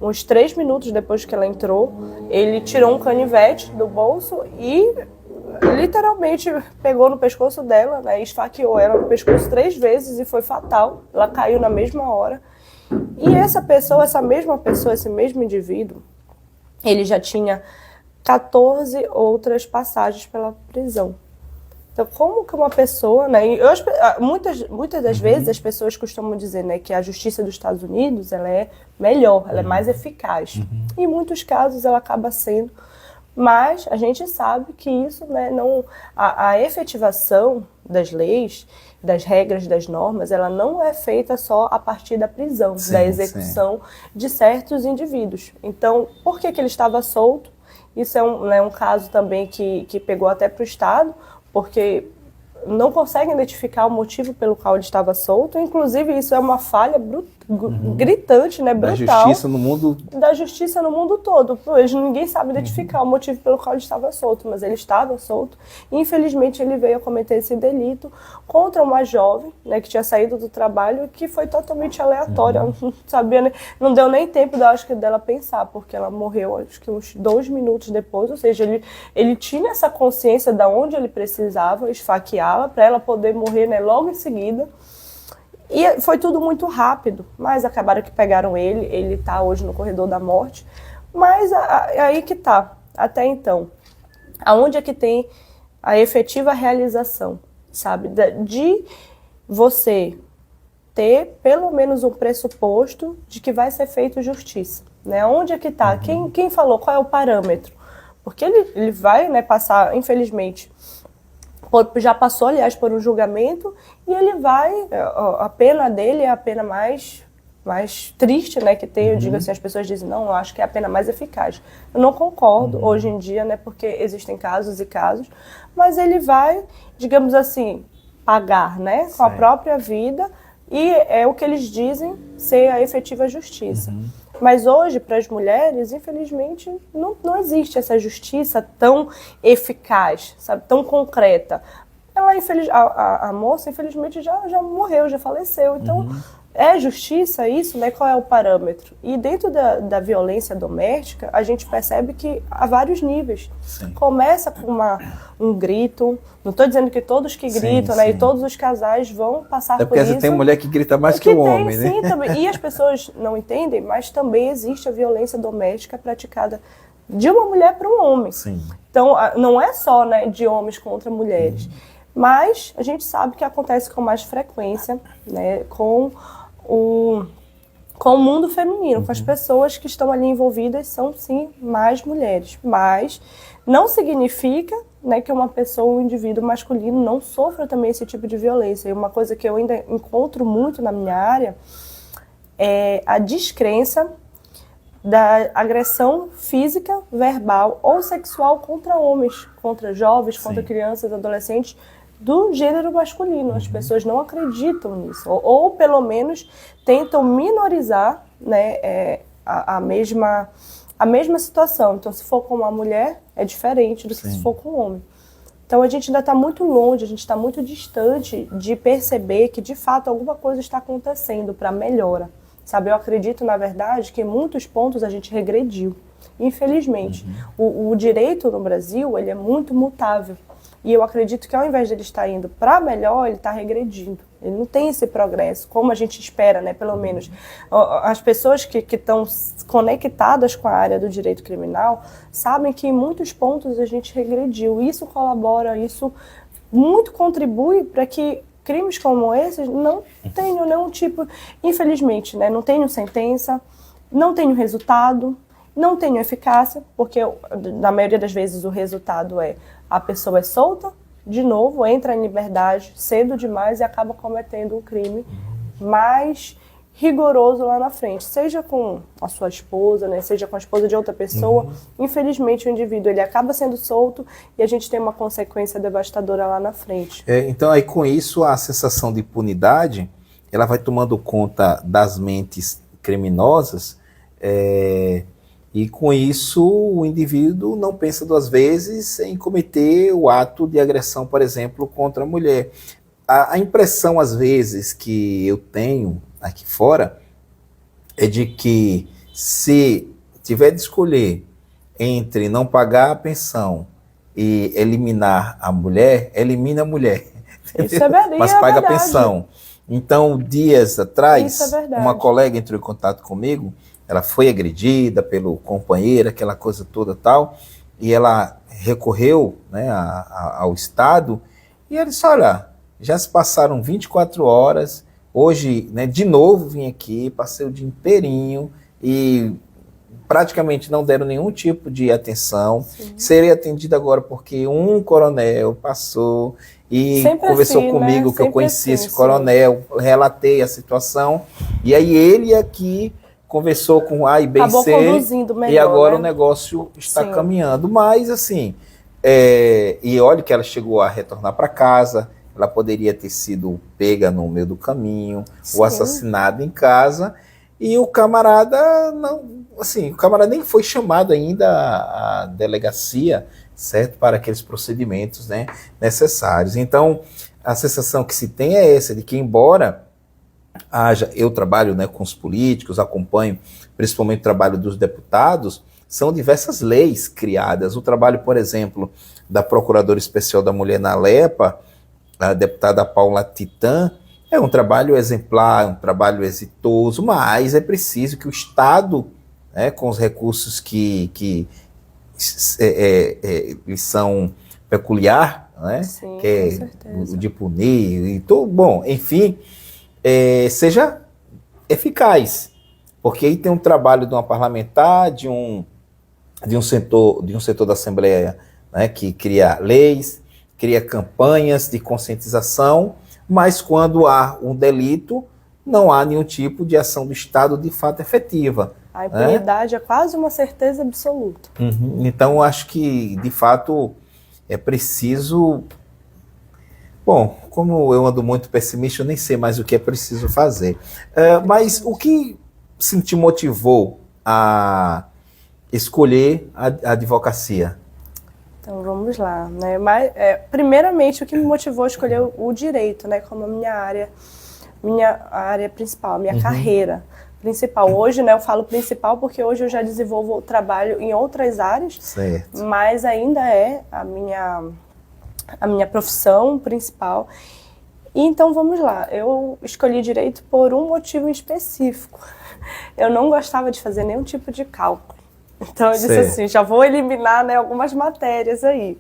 uns 3 minutos depois que ela entrou, ele tirou um canivete do bolso e literalmente pegou no pescoço dela, né? Esfaqueou ela no pescoço 3 vezes e foi fatal. Ela caiu na mesma hora. E essa mesma pessoa, esse mesmo indivíduo, ele já tinha 14 outras passagens pela prisão. Então, como que uma pessoa, né, muitas das vezes as pessoas costumam dizer, né, que a justiça dos Estados Unidos ela é melhor, ela é mais eficaz. Em muitos casos ela acaba sendo, mas a gente sabe que isso, né, a efetivação das leis, das regras, das normas, ela não é feita só a partir da prisão, da execução de certos indivíduos. Então, por que ele estava solto? Isso é um caso também que pegou até para o Estado, porque não conseguem identificar o motivo pelo qual ele estava solto. Inclusive, isso é uma falha gritante, né, brutal. Da justiça no mundo todo. Hoje ninguém sabe identificar o motivo pelo qual ele estava solto, mas ele estava solto. E, infelizmente, ele veio a cometer esse delito contra uma jovem, né, que tinha saído do trabalho, que foi totalmente aleatória. Ela não sabia, não deu nem tempo, acho que, dela pensar, porque ela morreu, acho que uns 2 minutos depois. Ou seja, ele tinha essa consciência de onde ele precisava esfaquear para ela poder morrer, né, logo em seguida. E foi tudo muito rápido, mas acabaram que pegaram ele está hoje no corredor da morte. Mas aí que tá, até então, aonde é que tem a efetiva realização, sabe, de você ter pelo menos um pressuposto de que vai ser feito justiça, né? Onde é que tá? Quem falou? Qual é o parâmetro? Porque ele vai, né, passar, infelizmente, já passou, aliás, por um julgamento, e ele a pena dele é a pena mais triste, né, que tem. Eu digo assim, as pessoas dizem, não, eu acho que é a pena mais eficaz. Eu não concordo hoje em dia, né, porque existem casos e casos, mas ele vai, digamos assim, pagar, né, com a própria vida, e é o que eles dizem ser a efetiva justiça. Mas hoje, para as mulheres, infelizmente, não existe essa justiça tão eficaz, sabe, tão concreta. A moça, infelizmente, já morreu, já faleceu. Então, é justiça isso, né? Qual é o parâmetro? E dentro da violência doméstica, a gente percebe que há vários níveis. Começa com um grito. Não estou dizendo que todos que gritam, né? E todos os casais vão passar por isso. É porque às vezes tem mulher que grita mais que o homem, né? Sim, também. E as pessoas não entendem, mas também existe a violência doméstica praticada de uma mulher para um homem. Então, não é só, né, de homens contra mulheres. Mas a gente sabe que acontece com mais frequência, né, com o mundo feminino, com as pessoas que estão ali envolvidas são sim mais mulheres. Mas não significa, né, que uma pessoa, um indivíduo masculino não sofra também esse tipo de violência. E uma coisa que eu ainda encontro muito na minha área é a descrença da agressão física, verbal ou sexual contra homens, contra jovens, Sim. contra crianças, adolescentes do gênero masculino. As pessoas não acreditam nisso, ou pelo menos tentam minorizar, né, a mesma situação. Então, se for com uma mulher, é diferente do que se for com um homem. Então, a gente ainda está muito longe, a gente está muito distante de perceber que, de fato, alguma coisa está acontecendo para melhora. Sabe, eu acredito, na verdade, que em muitos pontos a gente regrediu, infelizmente. O direito no Brasil, ele é muito mutável. E eu acredito que ao invés de ele estar indo para melhor, ele está regredindo. Ele não tem esse progresso, como a gente espera, né? Pelo menos. As pessoas que estão conectadas com a área do direito criminal sabem que em muitos pontos a gente regrediu. Isso colabora, isso muito contribui para que crimes como esses não tenham nenhum tipo, infelizmente, né? Não tenham sentença, não tenham resultado, não tenham eficácia, porque na maioria das vezes o resultado é a pessoa é solta, de novo, entra em liberdade cedo demais e acaba cometendo um crime mais rigoroso lá na frente, seja com a sua esposa, né, seja com a esposa de outra pessoa. Infelizmente o indivíduo ele acaba sendo solto e a gente tem uma consequência devastadora lá na frente. Então aí com isso a sensação de impunidade ela vai tomando conta das mentes criminosas, e com isso o indivíduo não pensa duas vezes em cometer o ato de agressão, por exemplo, contra a mulher. A impressão às vezes que eu tenho aqui fora é de que se tiver de escolher entre não pagar a pensão e eliminar a mulher, elimina a mulher. Isso é verdade. Mas paga a pensão. Então, dias atrás, uma colega entrou em contato comigo, ela foi agredida pelo companheiro, aquela coisa toda tal, e ela recorreu, né, ao Estado, e ele disse, olha, já se passaram 24 horas, hoje, né, de novo vim aqui, passei o dia inteirinho e praticamente não deram nenhum tipo de atenção. Sim. Serei atendida agora porque um coronel passou e sempre conversou assim, comigo, né? Que eu conhecia assim, esse coronel, relatei a situação, e aí ele aqui conversou com A e B e C, melhor, e agora, né, o negócio está caminhando. Mas assim, e olha que ela chegou a retornar para casa, ela poderia ter sido pega no meio do caminho, ou assassinada em casa, e o camarada não, assim, o camarada nem foi chamado ainda à delegacia, certo, para aqueles procedimentos, né, necessários. Então, a sensação que se tem é essa, de que embora haja, eu trabalho, né, com os políticos, acompanho principalmente o trabalho dos deputados, são diversas leis criadas. O trabalho, por exemplo, da Procuradora Especial da Mulher na Alepa, a deputada Paula Titã, é um trabalho exemplar, um trabalho exitoso, mas é preciso que o Estado, né, com os recursos que eles são peculiar, né, sim, que é o de punir, e tudo, bom, enfim, seja eficaz, porque aí tem um trabalho de uma parlamentar, de um setor da Assembleia, né, que cria leis, cria campanhas de conscientização, mas quando há um delito, não há nenhum tipo de ação do Estado de fato efetiva. A impunidade, né, é quase uma certeza absoluta. Então, eu acho que, de fato, é preciso... Bom, como eu ando muito pessimista, eu nem sei mais o que é preciso fazer. Mas o que te motivou a escolher a advocacia? Então, vamos lá, né? Mas, primeiramente, o que me motivou a escolher o direito, né, como a minha área principal, a minha carreira principal. Hoje, né, eu falo principal porque hoje eu já desenvolvo o trabalho em outras áreas, certo, mas ainda é a minha profissão principal. E então, vamos lá, eu escolhi direito por um motivo específico. Eu não gostava de fazer nenhum tipo de cálculo. Então eu disse assim, já vou eliminar, né, algumas matérias aí.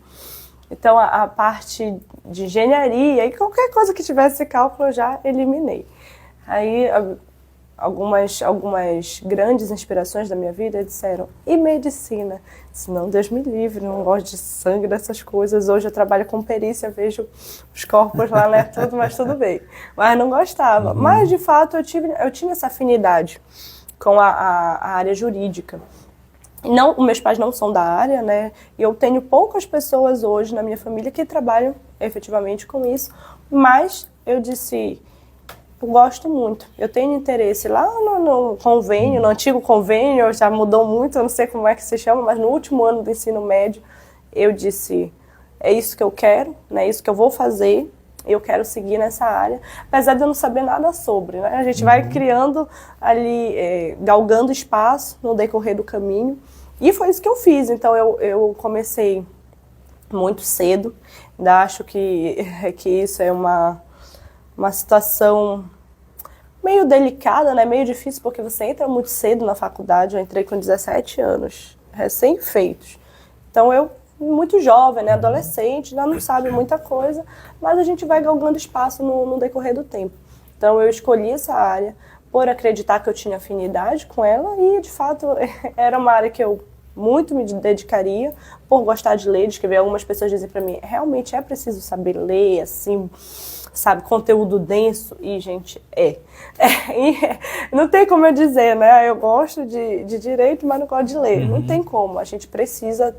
Então, a parte de engenharia e qualquer coisa que tivesse cálculo eu já eliminei. Aí, algumas grandes inspirações da minha vida disseram, e medicina? Disse, não, Deus me livre, não gosto de sangue, dessas coisas. Hoje eu trabalho com perícia, vejo os corpos lá, né, tudo, mas tudo bem. Mas não gostava. Mas, de fato, eu tinha essa afinidade com a área jurídica. Não, meus pais não são da área, né? E eu tenho poucas pessoas hoje na minha família que trabalham efetivamente com isso, mas eu disse, eu gosto muito, eu tenho interesse lá no convênio, no antigo convênio, já mudou muito, eu não sei como é que se chama, mas no último ano do ensino médio, eu disse, é isso que eu quero, né? É isso que eu vou fazer, eu quero seguir nessa área, apesar de eu não saber nada sobre, né? A gente vai criando ali, galgando espaço no decorrer do caminho, e foi isso que eu fiz. Então eu comecei muito cedo, ainda acho que isso é uma situação meio delicada, né? Meio difícil, porque você entra muito cedo na faculdade. Eu entrei com 17 anos, recém-feitos. Então eu muito jovem, né, adolescente, ainda não sabe muita coisa, mas a gente vai galgando espaço no decorrer do tempo. Então eu escolhi essa área por acreditar que eu tinha afinidade com ela e, de fato, era uma área que eu muito me dedicaria, por gostar de ler, de escrever. Algumas pessoas dizem para mim, realmente é preciso saber ler, assim, sabe, conteúdo denso, e, gente, não tem como eu dizer, né, eu gosto de direito, mas não gosto de ler, não tem como, a gente precisa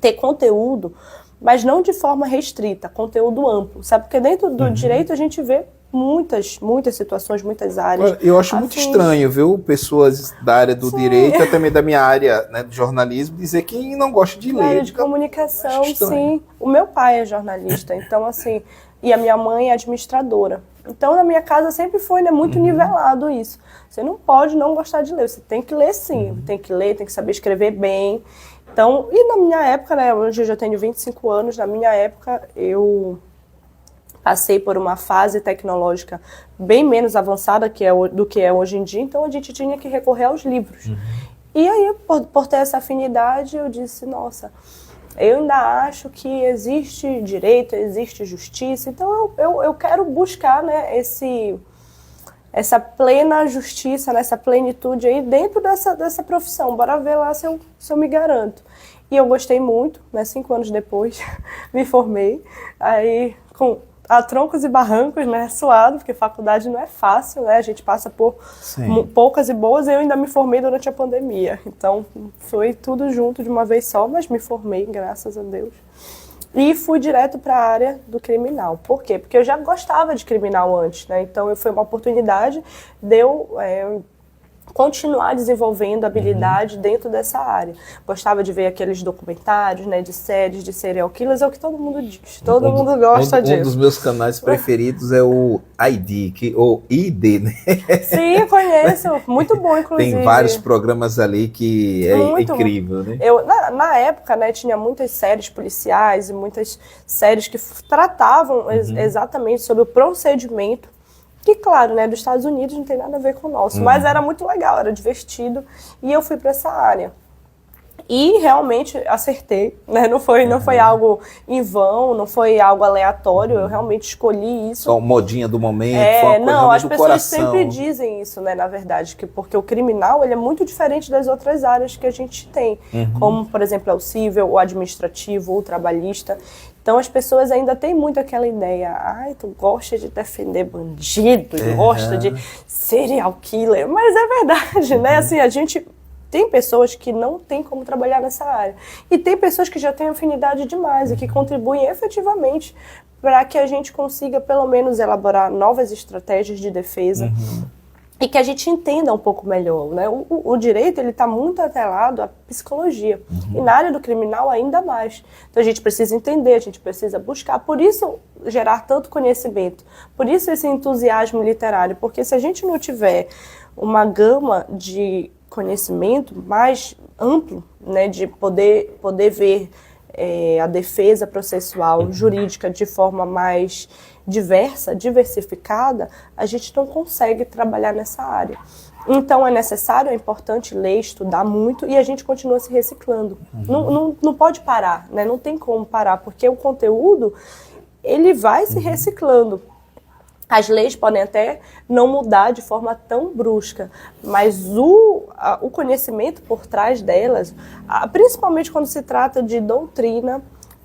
ter conteúdo, mas não de forma restrita, conteúdo amplo, sabe? Porque dentro do direito a gente vê muitas situações, muitas áreas. Eu acho muito estranho, viu? Pessoas da área do direito, e também da minha área, né, do jornalismo, dizer que não gosta de ler. Área de comunicação, sim. O meu pai é jornalista, então assim, e a minha mãe é administradora. Então na minha casa sempre foi, né, muito nivelado isso. Você não pode não gostar de ler, você tem que ler sim, tem que ler, tem que saber escrever bem. Então, e na minha época, né, hoje eu já tenho 25 anos, na minha época eu passei por uma fase tecnológica bem menos avançada do que é hoje em dia, então a gente tinha que recorrer aos livros. E aí, por ter essa afinidade, eu disse, nossa, eu ainda acho que existe direito, existe justiça, então eu quero buscar, né, essa plena justiça, nessa plenitude aí dentro dessa profissão. Bora ver lá se eu me garanto. E eu gostei muito, né? 5 anos depois me formei, aí a troncos e barrancos, né? Suado, porque faculdade não é fácil, né? A gente passa por poucas e boas, e eu ainda me formei durante a pandemia. Então foi tudo junto de uma vez só, mas me formei, graças a Deus. E fui direto para a área do criminal. Por quê? Porque eu já gostava de criminal antes, né? Então foi uma oportunidade de eu continuar desenvolvendo habilidade dentro dessa área. Gostava de ver aqueles documentários, né, de séries de serial killers, é o que todo mundo diz. Todo mundo gosta disso. Um dos meus canais preferidos é o ID, ou ID, né? Sim, eu conheço. Muito bom, inclusive. Tem vários programas ali que é incrível, né? Na época, né, tinha muitas séries policiais e muitas séries que tratavam exatamente sobre o procedimento. Que, claro, né, dos Estados Unidos não tem nada a ver com o nosso, mas era muito legal, era divertido, e eu fui para essa área. E realmente acertei, né? Não foi algo em vão, não foi algo aleatório, eu realmente escolhi isso. Só modinha do momento, foi uma coisa as do pessoas coração. sempre dizem isso, né, na verdade, porque o criminal ele é muito diferente das outras áreas que a gente tem, como, por exemplo, o civil, o administrativo, o trabalhista. Então as pessoas ainda têm muito aquela ideia, tu gosta de defender bandido, gosta de serial killer, mas é verdade, né? Assim, a gente tem pessoas que não tem como trabalhar nessa área. E tem pessoas que já têm afinidade demais e que contribuem efetivamente para que a gente consiga, pelo menos, elaborar novas estratégias de defesa e que a gente entenda um pouco melhor, né? O direito ele está muito atrelado à psicologia. E na área do criminal ainda mais. Então a gente precisa entender, a gente precisa buscar. Por isso gerar tanto conhecimento. Por isso esse entusiasmo literário. Porque se a gente não tiver uma gama de conhecimento mais amplo, né, de poder ver a defesa processual jurídica de forma mais diversificada, a gente não consegue trabalhar nessa área. Então é necessário, é importante ler, estudar muito e a gente continua se reciclando. Não pode parar, né? Não tem como parar, porque o conteúdo ele vai se reciclando. As leis podem até não mudar de forma tão brusca, mas o conhecimento por trás delas, principalmente quando se trata de doutrina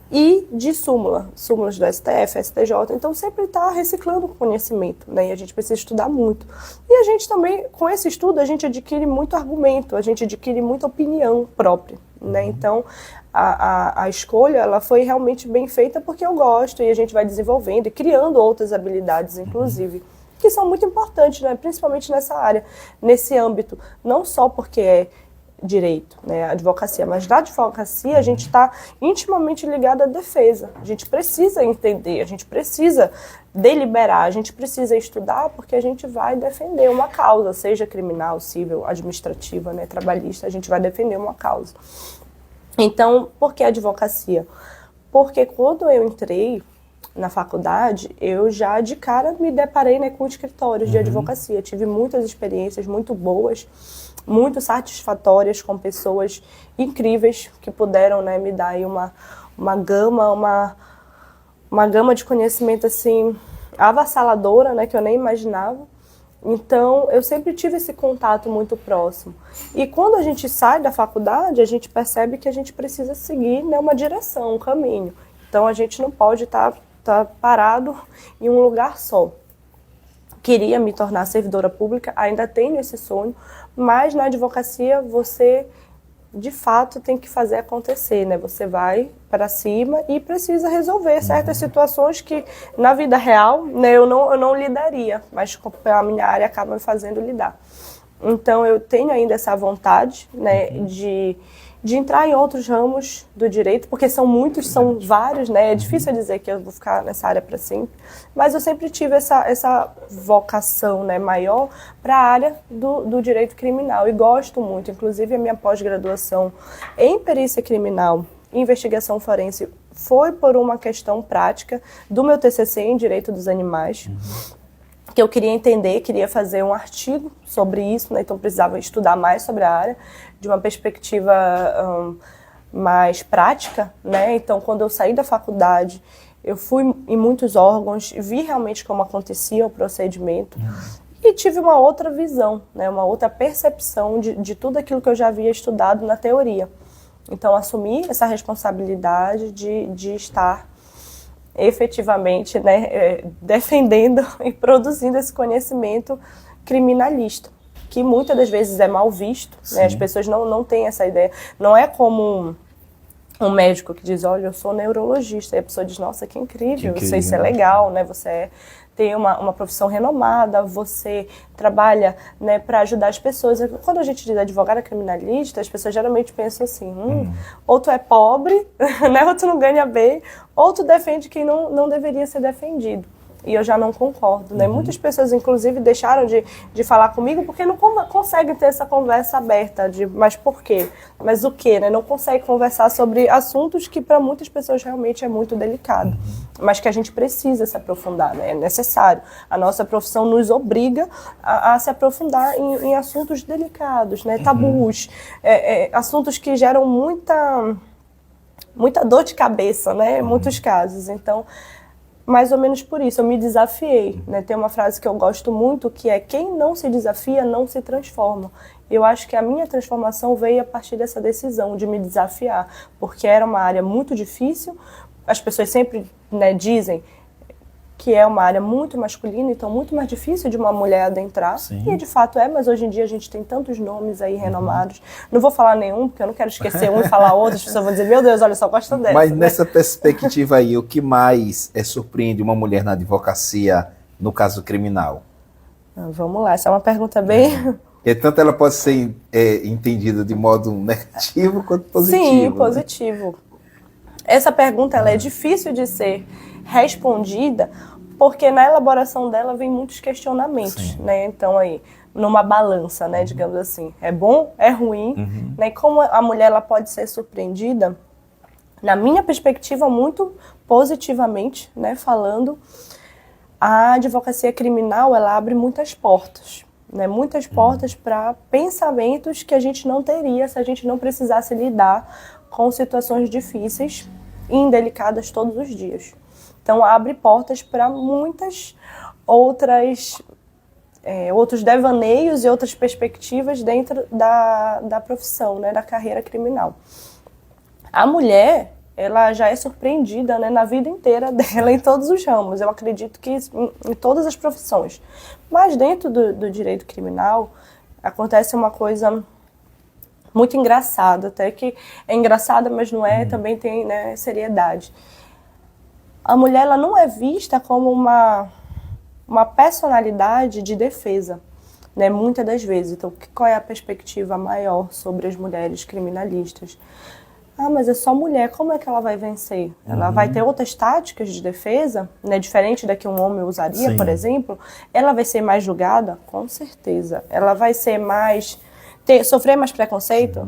e de súmulas do STF, STJ, então sempre está reciclando o conhecimento, né? E a gente precisa estudar muito. E a gente também, com esse estudo, a gente adquire muito argumento, a gente adquire muita opinião própria, né? Então, a escolha, ela foi realmente bem feita porque eu gosto e a gente vai desenvolvendo e criando outras habilidades, inclusive, que são muito importantes, né? Principalmente nessa área, nesse âmbito, não só porque é direito, né, a advocacia, mas na advocacia a gente está intimamente ligado à defesa. A gente precisa entender, a gente precisa deliberar, a gente precisa estudar porque a gente vai defender uma causa, seja criminal, civil, administrativa, né, trabalhista, a gente vai defender uma causa. Então, por que a advocacia? Porque quando eu entrei na faculdade, eu já de cara me deparei, né, com escritórios de advocacia. Tive muitas experiências muito boas, muito satisfatórias, com pessoas incríveis que puderam, né, me dar aí uma gama de conhecimento assim avassaladora, né, que eu nem imaginava. Então, eu sempre tive esse contato muito próximo. E quando a gente sai da faculdade, a gente percebe que a gente precisa seguir, né, uma direção, um caminho. Então, a gente não pode estar parado em um lugar só. Queria me tornar servidora pública, ainda tenho esse sonho, mas na advocacia você, de fato, tem que fazer acontecer, né? Você vai para cima e precisa resolver certas situações que, na vida real, né, eu não lidaria, mas a minha área acaba me fazendo lidar. Então, eu tenho ainda essa vontade, né, de entrar em outros ramos do direito, porque são muitos, são vários, né? É difícil dizer que eu vou ficar nessa área para sempre, mas eu sempre tive essa vocação, né, maior para a área do direito criminal e gosto muito. Inclusive, a minha pós-graduação em perícia criminal e investigação forense foi por uma questão prática do meu TCC em Direito dos Animais, que eu queria entender, queria fazer um artigo sobre isso, né? Então precisava estudar mais sobre a área, de uma perspectiva mais prática, né? Então, quando eu saí da faculdade, eu fui em muitos órgãos, vi realmente como acontecia o procedimento e tive uma outra visão, né? Uma outra percepção de tudo aquilo que eu já havia estudado na teoria. Então, assumi essa responsabilidade de estar efetivamente, né, defendendo e produzindo esse conhecimento criminalista, que muitas das vezes é mal visto, né? As pessoas não têm essa ideia. Não é como um médico que diz, olha, eu sou neurologista, e a pessoa diz, nossa, que incrível, isso é legal, né? Você tem uma profissão renomada, você trabalha, né, para ajudar as pessoas. Quando a gente diz advogada criminalista, as pessoas geralmente pensam assim, ou tu é pobre, né, ou tu não ganha bem, ou tu defende quem não deveria ser defendido. E eu já não concordo, né? Muitas pessoas, inclusive, deixaram de falar comigo porque não conseguem ter essa conversa aberta de mas por quê? Mas o quê, né? Não conseguem conversar sobre assuntos que para muitas pessoas realmente é muito delicado, mas que a gente precisa se aprofundar, né? É necessário. A nossa profissão nos obriga a se aprofundar em assuntos delicados, né? Tabus, assuntos que geram muita dor de cabeça, né? Em muitos casos. Então, mais ou menos por isso, eu me desafiei, né? Tem uma frase que eu gosto muito, que é quem não se desafia, não se transforma. Eu acho que a minha transformação veio a partir dessa decisão de me desafiar, porque era uma área muito difícil, as pessoas sempre, né, dizem que é uma área muito masculina, então muito mais difícil de uma mulher adentrar. Sim. E de fato é, mas hoje em dia a gente tem tantos nomes aí renomados. Não vou falar nenhum, porque eu não quero esquecer um e falar outro, as pessoas vão dizer, meu Deus, olha só, gosto dessa. Mas nessa perspectiva aí, o que mais surpreende uma mulher na advocacia, no caso criminal? Vamos lá, essa é uma pergunta bem... Tanto ela pode ser entendida de modo negativo quanto positivo. Sim, positivo. Essa pergunta ela é difícil de ser respondida, porque na elaboração dela vem muitos questionamentos, né? Então aí, numa balança, né, digamos assim, é bom, é ruim, né? Como a mulher ela pode ser surpreendida, na minha perspectiva, muito positivamente, né, falando, a advocacia criminal, ela abre muitas portas, né? Muitas portas para pensamentos que a gente não teria se a gente não precisasse lidar com situações difíceis e indelicadas todos os dias. Então, abre portas para muitas outros devaneios e outras perspectivas dentro da profissão, né, da carreira criminal. A mulher, ela já é surpreendida, né, na vida inteira dela, em todos os ramos. Eu acredito que em todas as profissões. Mas dentro do direito criminal, acontece uma coisa muito engraçada, até que é engraçada, mas não é, também tem, né, seriedade. A mulher, ela não é vista como uma personalidade de defesa, né, muitas das vezes. Então, qual é a perspectiva maior sobre as mulheres criminalistas? Ah, mas é só mulher, como é que ela vai vencer? Ela vai ter outras táticas de defesa, né, diferente da que um homem usaria, Sim. por exemplo. Ela vai ser mais julgada? Com certeza. Ela vai ser mais... sofrer mais preconceito?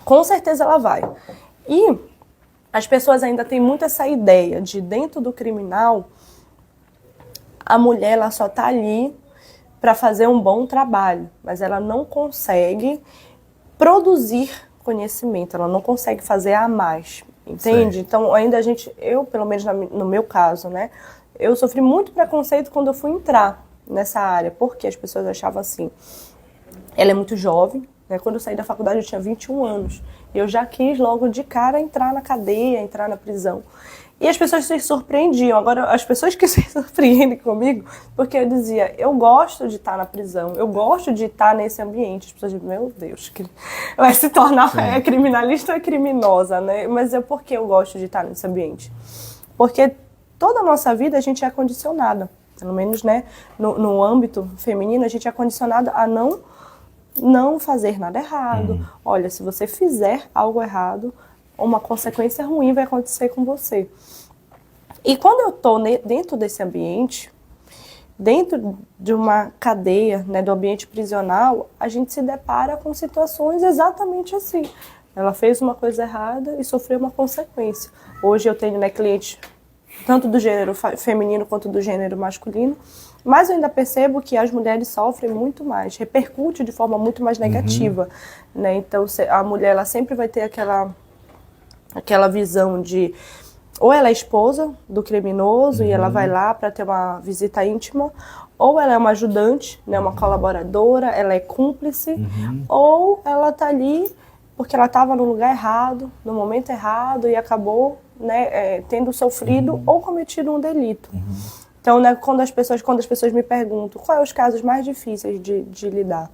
Com certeza ela vai. E as pessoas ainda têm muito essa ideia de, dentro do criminal, a mulher, ela só está ali para fazer um bom trabalho, mas ela não consegue produzir conhecimento, ela não consegue fazer a mais, entende? Certo. Então, ainda eu, pelo menos no meu caso, né, eu sofri muito preconceito quando eu fui entrar nessa área, porque as pessoas achavam assim, ela é muito jovem, né? Quando eu saí da faculdade eu tinha 21 anos, e eu já quis logo de cara entrar na cadeia, entrar na prisão. E as pessoas se surpreendiam. Agora, as pessoas que se surpreendem comigo, porque eu dizia, eu gosto de estar na prisão, eu gosto de estar nesse ambiente. As pessoas dizem, meu Deus, que vai se tornar criminalista ou criminosa, né? Mas é porque eu gosto de estar nesse ambiente. Porque toda a nossa vida a gente é condicionada, pelo menos, né, no âmbito feminino, a gente é condicionada a não fazer nada errado. Olha, se você fizer algo errado, uma consequência ruim vai acontecer com você. E quando eu estou dentro desse ambiente, dentro de uma cadeia, né, do ambiente prisional, a gente se depara com situações exatamente assim. Ela fez uma coisa errada e sofreu uma consequência. Hoje eu tenho, né, clientes tanto do gênero feminino quanto do gênero masculino, mas eu ainda percebo que as mulheres sofrem muito mais, repercute de forma muito mais negativa, né? Então a mulher, ela sempre vai ter aquela visão de, ou ela é esposa do criminoso e ela vai lá para ter uma visita íntima, ou ela é uma ajudante, né, uma colaboradora, ela é cúmplice, ou ela está ali porque ela estava no lugar errado, no momento errado e acabou, né, tendo sofrido ou cometido um delito. Então, né, quando as pessoas me perguntam quais são os casos mais difíceis de lidar,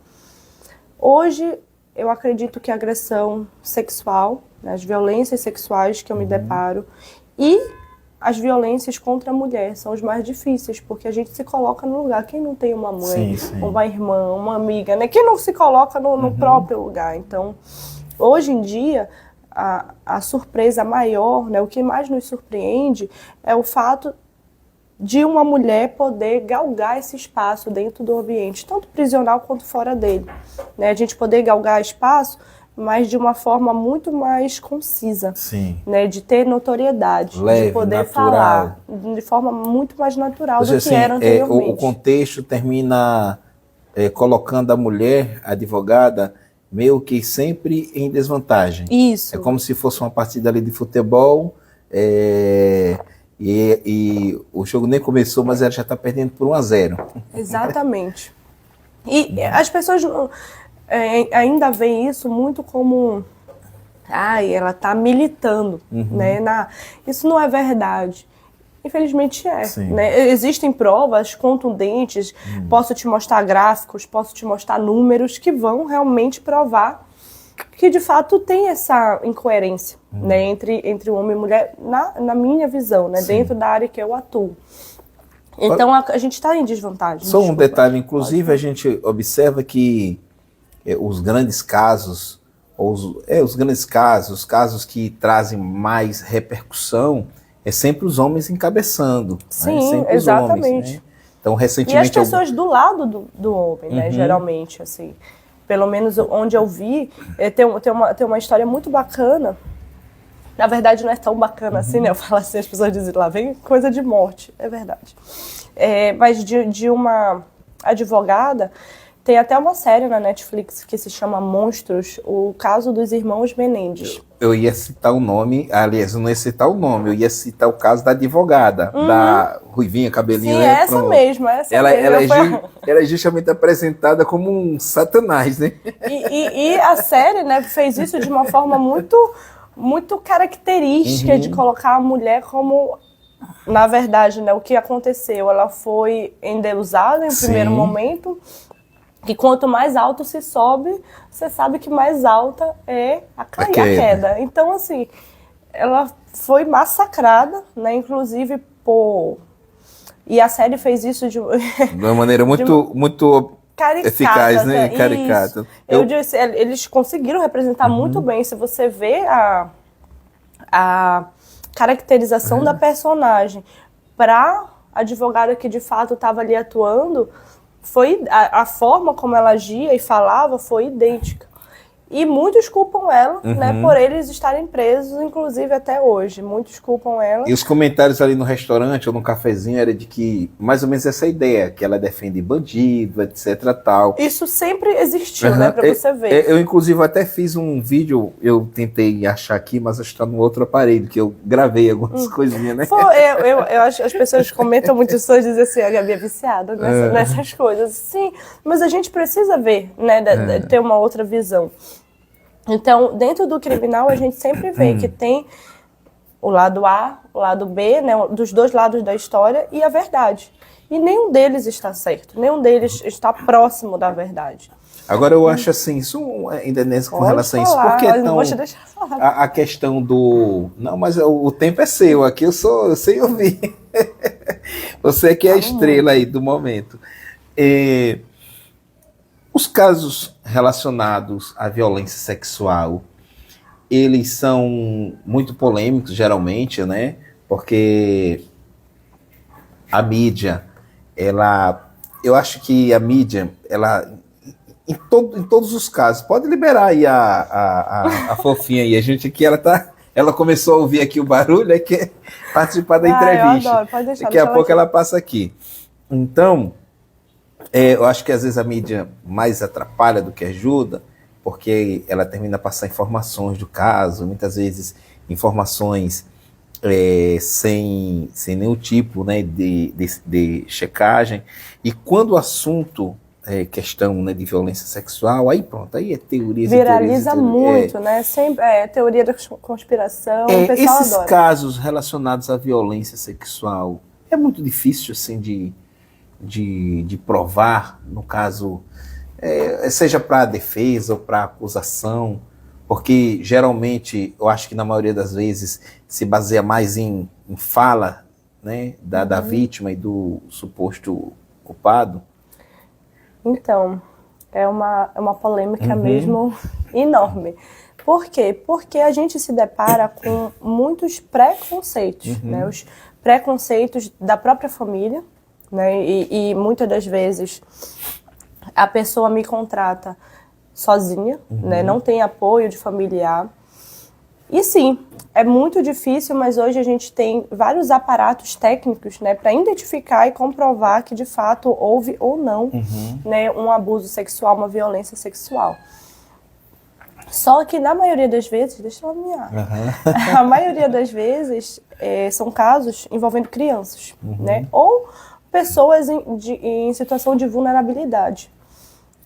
hoje eu acredito que a agressão sexual, né, as violências sexuais que eu me deparo e as violências contra a mulher são os mais difíceis, porque a gente se coloca no lugar. Quem não tem uma mãe, uma irmã, uma amiga, né? Quem não se coloca no próprio lugar? Então, hoje em dia, a surpresa maior, né, o que mais nos surpreende é o fato de uma mulher poder galgar esse espaço dentro do ambiente, tanto prisional quanto fora dele. Né? A gente poder galgar espaço, mas de uma forma muito mais concisa. Sim. Né? De ter notoriedade, leve, de poder natural. Falar de forma muito mais natural do Assim, que era anteriormente. O contexto termina colocando a mulher, a advogada, meio que sempre em desvantagem. Isso. É como se fosse uma partida ali de futebol, e o jogo nem começou, mas ela já está perdendo por 1-0. Exatamente. E as pessoas ainda veem isso muito como... ela está militando. Né? Isso não é verdade. Infelizmente é. Né? Existem provas contundentes, posso te mostrar gráficos, posso te mostrar números que vão realmente provar que de fato tem essa incoerência, né, entre homem e mulher, na minha visão, né, dentro da área que eu atuo. Então a gente está em desvantagem. Só um detalhe, inclusive a gente observa que os grandes casos, os casos que trazem mais repercussão, é sempre os homens encabeçando. Sim, né? Sempre exatamente. Os homens, né? Então, recentemente... E as pessoas do lado do homem, né, geralmente, assim. Pelo menos onde eu vi, tem uma história muito bacana. Na verdade, não é tão bacana assim, né? Eu falo assim, as pessoas dizem, lá vem coisa de morte. É verdade. Mas de uma advogada, tem até uma série na Netflix que se chama Monstros, o caso dos irmãos Menendez. Eu ia citar o nome, aliás, eu não ia citar o nome, eu ia citar o caso da advogada, da Ruivinha, cabelinho. Sim, né? essa mesma, essa ela, mesma. Ela é justamente apresentada como um satanás, né? E a série, né, fez isso de uma forma muito característica de colocar a mulher como, na verdade, né, o que aconteceu. Ela foi endeusada em primeiro momento, que quanto mais alto se sobe, você sabe que mais alta é a queda. Então, assim, ela foi massacrada, né, inclusive por... E a série fez isso de uma maneira muito caricata, eficaz, né? Caricata. Eu disse, eles conseguiram representar muito bem. Se você vê a caracterização da personagem para a advogada que de fato estava ali atuando, foi a forma como ela agia e falava foi idêntica. E muitos culpam ela, né, por eles estarem presos, inclusive até hoje. Muitos culpam ela. E os comentários ali no restaurante ou no cafezinho era de que, mais ou menos essa ideia, que ela defende bandido, etc, tal. Isso sempre existiu, né, pra você ver. Eu, inclusive, até fiz um vídeo, eu tentei achar aqui, mas acho que tá no outro aparelho, que eu gravei algumas coisinhas, né? Eu acho que as pessoas comentam muito isso, dizem assim, a Gabi é viciada nessas coisas. Sim, mas a gente precisa ver, né, ter uma outra visão. Então, dentro do criminal, a gente sempre vê que tem o lado A, o lado B, né, dos dois lados da história, e a verdade. E nenhum deles está certo, nenhum deles está próximo da verdade. Agora, eu acho assim, isso ainda com relação a isso, porque então, a questão do... Não, mas o tempo é seu, aqui eu sei ouvir. Você que é a estrela aí do momento. Os casos relacionados à violência sexual, eles são muito polêmicos, geralmente, né? Porque a mídia, eu acho que a mídia, em todos os casos, pode liberar aí a fofinha aí, a gente aqui, ela começou a ouvir aqui o barulho, é que participar da entrevista. Eu adoro, pode deixar. Daqui a pouco ela passa aqui. Então... eu acho que às vezes a mídia mais atrapalha do que ajuda, porque ela termina a passar informações do caso, muitas vezes informações sem nenhum tipo, né, de checagem. E quando o assunto é questão, né, de violência sexual, aí pronto, aí é teorias. Viraliza muito, né? Sempre teoria da conspiração, o pessoal esses adora. Casos relacionados à violência sexual, é muito difícil assim de provar, no caso, seja para a defesa ou para a acusação, porque geralmente, eu acho que na maioria das vezes, se baseia mais em fala, né, da vítima e do suposto culpado. Então, é uma polêmica mesmo enorme. Por quê? Porque a gente se depara com muitos preconceitos, né, os preconceitos da própria família, né? E muitas das vezes a pessoa me contrata sozinha, né? Não tem apoio de familiar. E sim, é muito difícil, mas hoje a gente tem vários aparatos técnicos, né, para identificar e comprovar que de fato houve ou não, né, um abuso sexual, uma violência sexual. Só que na maioria das vezes, deixa eu alinhar, a maioria das vezes são casos envolvendo crianças, né, ou pessoas em situação de vulnerabilidade.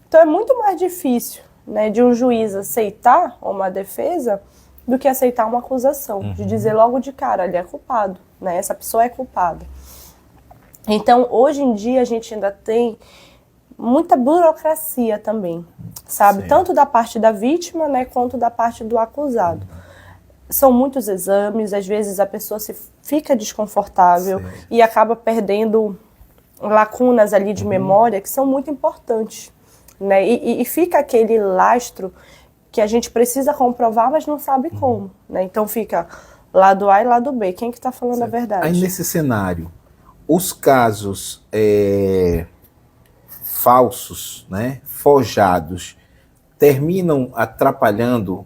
Então é muito mais difícil, né, de um juiz aceitar uma defesa do que aceitar uma acusação, de dizer logo de cara, ele é culpado, né, essa pessoa é culpada. Então, hoje em dia, a gente ainda tem muita burocracia também, sabe? Sim. Tanto da parte da vítima, né, quanto da parte do acusado. São muitos exames, às vezes a pessoa fica desconfortável e acaba perdendo lacunas ali de memória que são muito importantes, né? E fica aquele lastro que a gente precisa comprovar, mas não sabe como, né? Então fica lado A e lado B. Quem que está falando a verdade? Aí nesse cenário, os casos falsos, né, forjados, terminam atrapalhando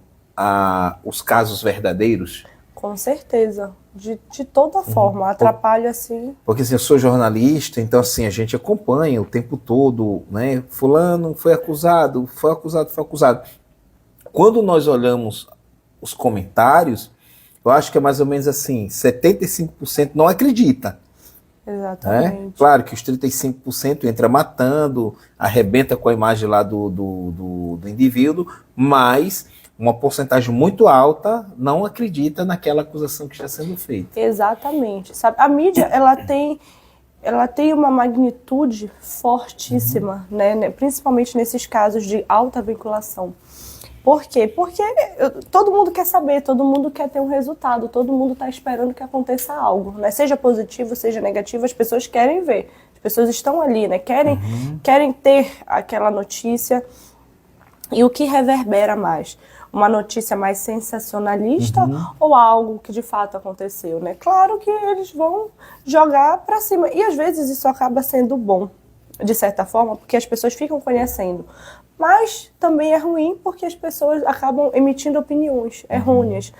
os casos verdadeiros? Com certeza, de toda forma, atrapalha assim. Porque assim, eu sou jornalista, então assim, a gente acompanha o tempo todo, né? Fulano foi acusado, foi acusado, foi acusado. Quando nós olhamos os comentários, eu acho que é mais ou menos assim, 75% não acredita. Exatamente. Né? Claro que os 35% entra matando, arrebenta com a imagem lá do indivíduo, mas uma porcentagem muito alta não acredita naquela acusação que está sendo feita. Exatamente. Sabe? A mídia, ela tem uma magnitude fortíssima, né? Principalmente nesses casos de alta vinculação. Por quê? Porque todo mundo quer saber, todo mundo quer ter um resultado, todo mundo está esperando que aconteça algo, né? Seja positivo, seja negativo, as pessoas querem ver, as pessoas estão ali, né? Querem ter aquela notícia. E o que reverbera mais? Uma notícia mais sensacionalista ou algo que de fato aconteceu, né? Claro que eles vão jogar para cima. E às vezes isso acaba sendo bom, de certa forma, porque as pessoas ficam conhecendo. Mas também é ruim porque as pessoas acabam emitindo opiniões errôneas,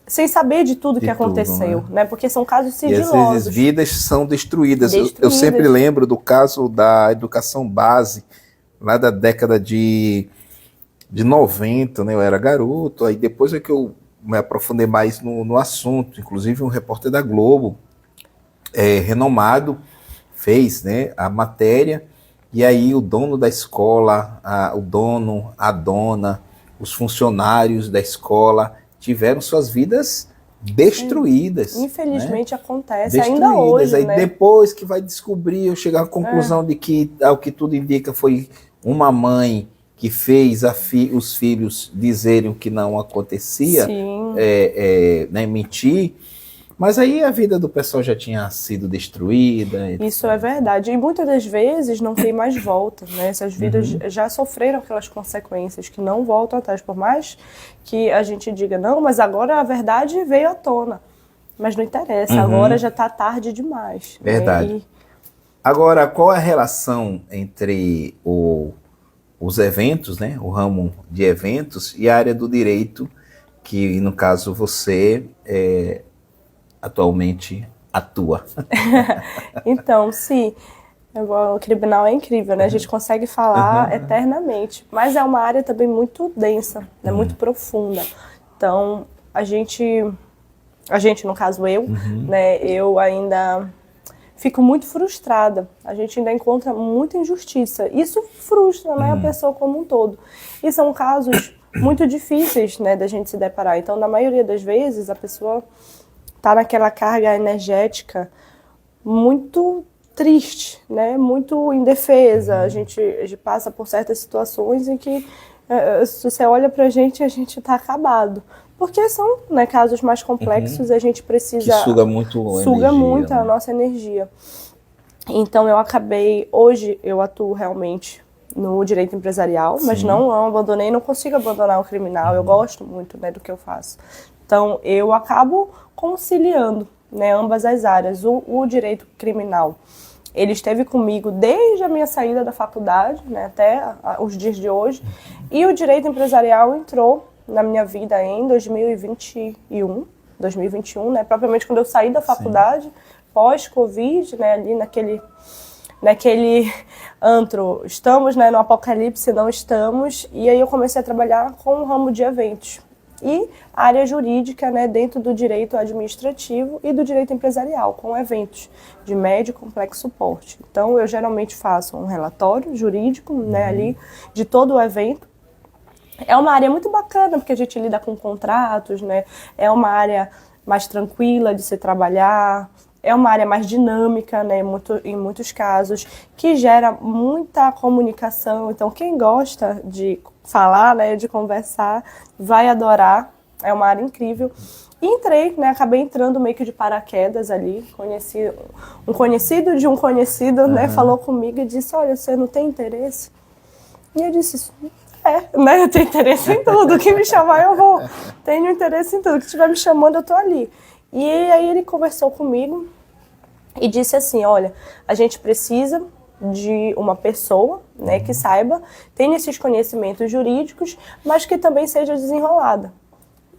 sem saber de tudo que aconteceu, tudo, né? Porque são casos sigilosos. E às vezes vidas são destruídas. Eu sempre lembro do caso da educação base, lá da década de 90, né? Eu era garoto, aí depois é que eu me aprofundei mais no assunto, inclusive um repórter da Globo, renomado, fez, né, a matéria. E aí o dono da escola, a dona, os funcionários da escola tiveram suas vidas destruídas. Infelizmente, né? Acontece destruídas. Ainda hoje, aí, né? Depois que vai descobrir, eu chegar à conclusão de que, ao que tudo indica, foi uma mãe que fez os filhos dizerem o que não acontecia, né, mentir. Mas aí a vida do pessoal já tinha sido destruída. Isso é verdade. E muitas das vezes não tem mais volta, né? Essas vidas já sofreram aquelas consequências que não voltam atrás. Por mais que a gente diga, não, mas agora a verdade veio à tona. Mas não interessa, agora já está tarde demais. Verdade. Né? Agora, qual é a relação entre os eventos, né? O ramo de eventos e a área do direito, que no caso você atualmente atua? Então, sim, o criminal é incrível, né? A gente consegue falar eternamente, mas é uma área também muito densa, né? Muito profunda. Então, a gente, no caso eu, né? Eu ainda fico muito frustrada. A gente ainda encontra muita injustiça. Isso frustra, né? A pessoa como um todo. E são casos muito difíceis, né? Da gente se deparar. Então, na maioria das vezes, a pessoa tá naquela carga energética muito triste, né? Muito indefesa. A gente passa por certas situações em que, se você olha pra gente, a gente tá acabado. Porque são, né, casos mais complexos e a gente precisa... Que suga muito a nossa energia. Então, hoje eu atuo realmente no direito empresarial, mas não abandonei, não consigo abandonar o criminal. Eu gosto muito, né, do que eu faço. Então, eu acabo conciliando, né, ambas as áreas. O direito criminal, ele esteve comigo desde a minha saída da faculdade, né, até os dias de hoje. E o direito empresarial entrou na minha vida em 2021, né, propriamente quando eu saí da faculdade, pós-Covid, né, ali naquele antro, estamos, né, no apocalipse, não estamos, e aí eu comecei a trabalhar com o ramo de eventos. E a área jurídica, né, dentro do direito administrativo e do direito empresarial, com eventos de médio e complexo porte. Então, eu geralmente faço um relatório jurídico, né, ali, de todo o evento. É uma área muito bacana, porque a gente lida com contratos, né, é uma área mais tranquila de se trabalhar, é uma área mais dinâmica, né, em muitos casos, que gera muita comunicação. Então, quem gosta de falar, né, de conversar, vai adorar. É uma área incrível. E entrei, né, acabei entrando meio que de paraquedas ali. Conheci um conhecido de um conhecido, né, falou comigo e disse, olha, você não tem interesse? E eu disse, né, eu tenho interesse em tudo. O que me chamar, eu vou. Tenho interesse em tudo. O que estiver me chamando, eu tô ali. E aí ele conversou comigo e disse assim, olha, a gente precisa de uma pessoa, né, que saiba, tenha esses conhecimentos jurídicos, mas que também seja desenrolada.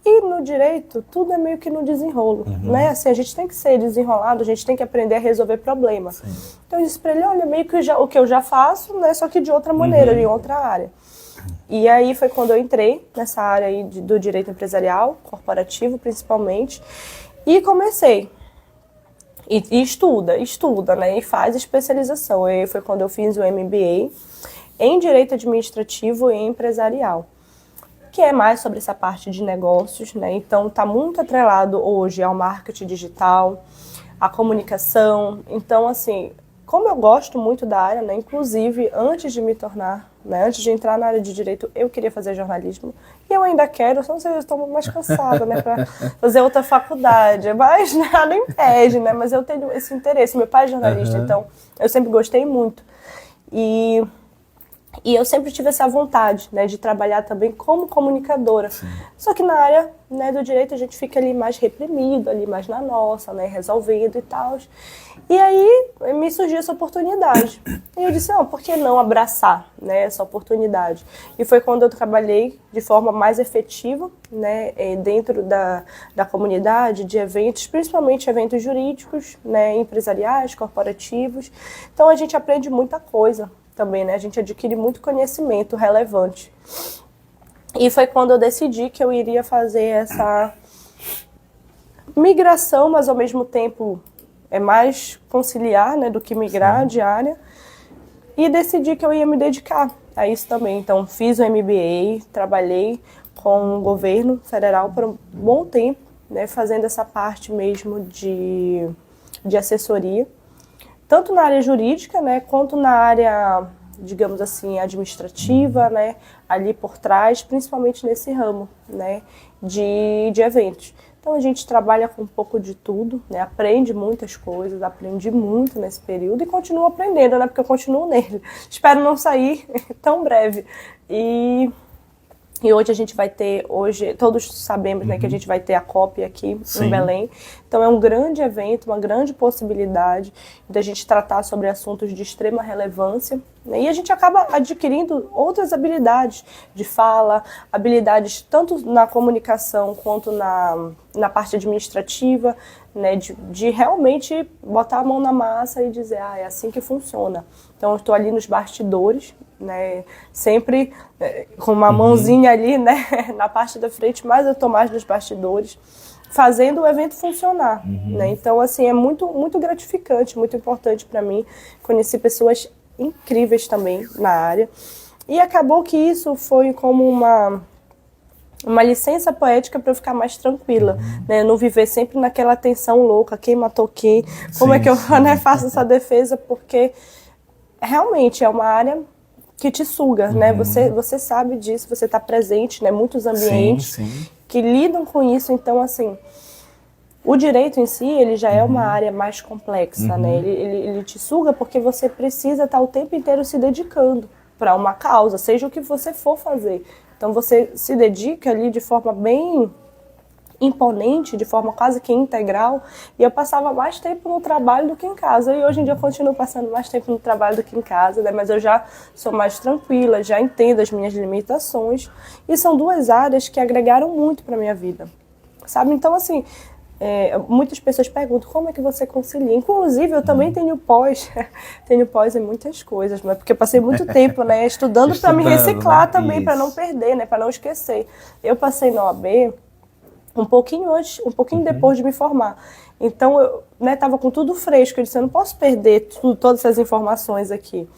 E no direito, tudo é meio que no desenrolo, né? Assim, a gente tem que ser desenrolado, a gente tem que aprender a resolver problemas. Então eu disse para ele, olha, meio que o que eu já faço, né? Só que de outra maneira, em outra área. E aí foi quando eu entrei nessa área aí do direito empresarial, corporativo principalmente, e comecei. E estuda, né? E faz especialização. E aí foi quando eu fiz o MBA em direito administrativo e empresarial, que é mais sobre essa parte de negócios, né? Então está muito atrelado hoje ao marketing digital, à comunicação. Então, assim, como eu gosto muito da área, né? Inclusive, antes de me tornar, né? Antes de entrar na área de direito, eu queria fazer jornalismo. E eu ainda quero, só não sei se eu estou mais cansada, né? Para fazer outra faculdade. Mas nada impede, né? Mas eu tenho esse interesse. Meu pai é jornalista, então eu sempre gostei muito. E eu sempre tive essa vontade, né, de trabalhar também como comunicadora. Sim. Só que na área, né, do direito a gente fica ali mais reprimido, ali mais na nossa, né, resolvendo e tal. E aí me surgiu essa oportunidade. E eu disse, por que não abraçar, né, essa oportunidade? E foi quando eu trabalhei de forma mais efetiva, né, dentro da comunidade, de eventos, principalmente eventos jurídicos, né, empresariais, corporativos. Então a gente aprende muita coisa também, né? A gente adquire muito conhecimento relevante. E foi quando eu decidi que eu iria fazer essa migração, mas ao mesmo tempo é mais conciliar, né, do que migrar de área. E decidi que eu ia me dedicar a isso também. Então, fiz o MBA, trabalhei com o governo federal por um bom tempo, né, fazendo essa parte mesmo de assessoria. Tanto na área jurídica, né, quanto na área, digamos assim, administrativa, né, ali por trás, principalmente nesse ramo, né, de eventos. Então a gente trabalha com um pouco de tudo, né, aprende muitas coisas, aprendi muito nesse período e continuo aprendendo, né, porque eu continuo nele. Espero não sair tão breve. E hoje a gente vai ter, todos sabemos, né, que a gente vai ter a COP aqui em Belém. Então é um grande evento, uma grande possibilidade da gente tratar sobre assuntos de extrema relevância, né, e a gente acaba adquirindo outras habilidades de fala, habilidades tanto na comunicação quanto na parte administrativa, né, de realmente botar a mão na massa e dizer, é assim que funciona. Então eu estou ali nos bastidores, né, sempre com uma mãozinha ali, né, na parte da frente, mas eu estou mais nos bastidores, fazendo o evento funcionar, né? Então, assim, é muito, muito gratificante, muito importante para mim. Conheci pessoas incríveis também na área e acabou que isso foi como uma licença poética para eu ficar mais tranquila, né? Não viver sempre naquela tensão louca, quem matou quem, como é que eu né, faço essa defesa, porque realmente é uma área que te suga, né? Você sabe disso, você está presente, né? Muitos ambientes que lidam com isso, então, assim, o direito em si, ele já é uma área mais complexa, né? Ele te suga porque você precisa estar o tempo inteiro se dedicando para uma causa, seja o que você for fazer. Então, você se dedica ali de forma bem imponente, de forma quase que integral, e eu passava mais tempo no trabalho do que em casa, e hoje em dia eu continuo passando mais tempo no trabalho do que em casa, né? Mas eu já sou mais tranquila, já entendo as minhas limitações, e são duas áreas que agregaram muito para minha vida, sabe? Então, assim, muitas pessoas perguntam como é que você concilia. Inclusive, eu também tenho pós em muitas coisas, mas porque eu passei muito tempo, né, estudando para me reciclar, né? Também, para não perder, né, para não esquecer. Eu passei na OAB um pouquinho antes, um pouquinho depois de me formar. Então, eu estava com tudo fresco, eu disse, eu não posso perder todas essas informações aqui.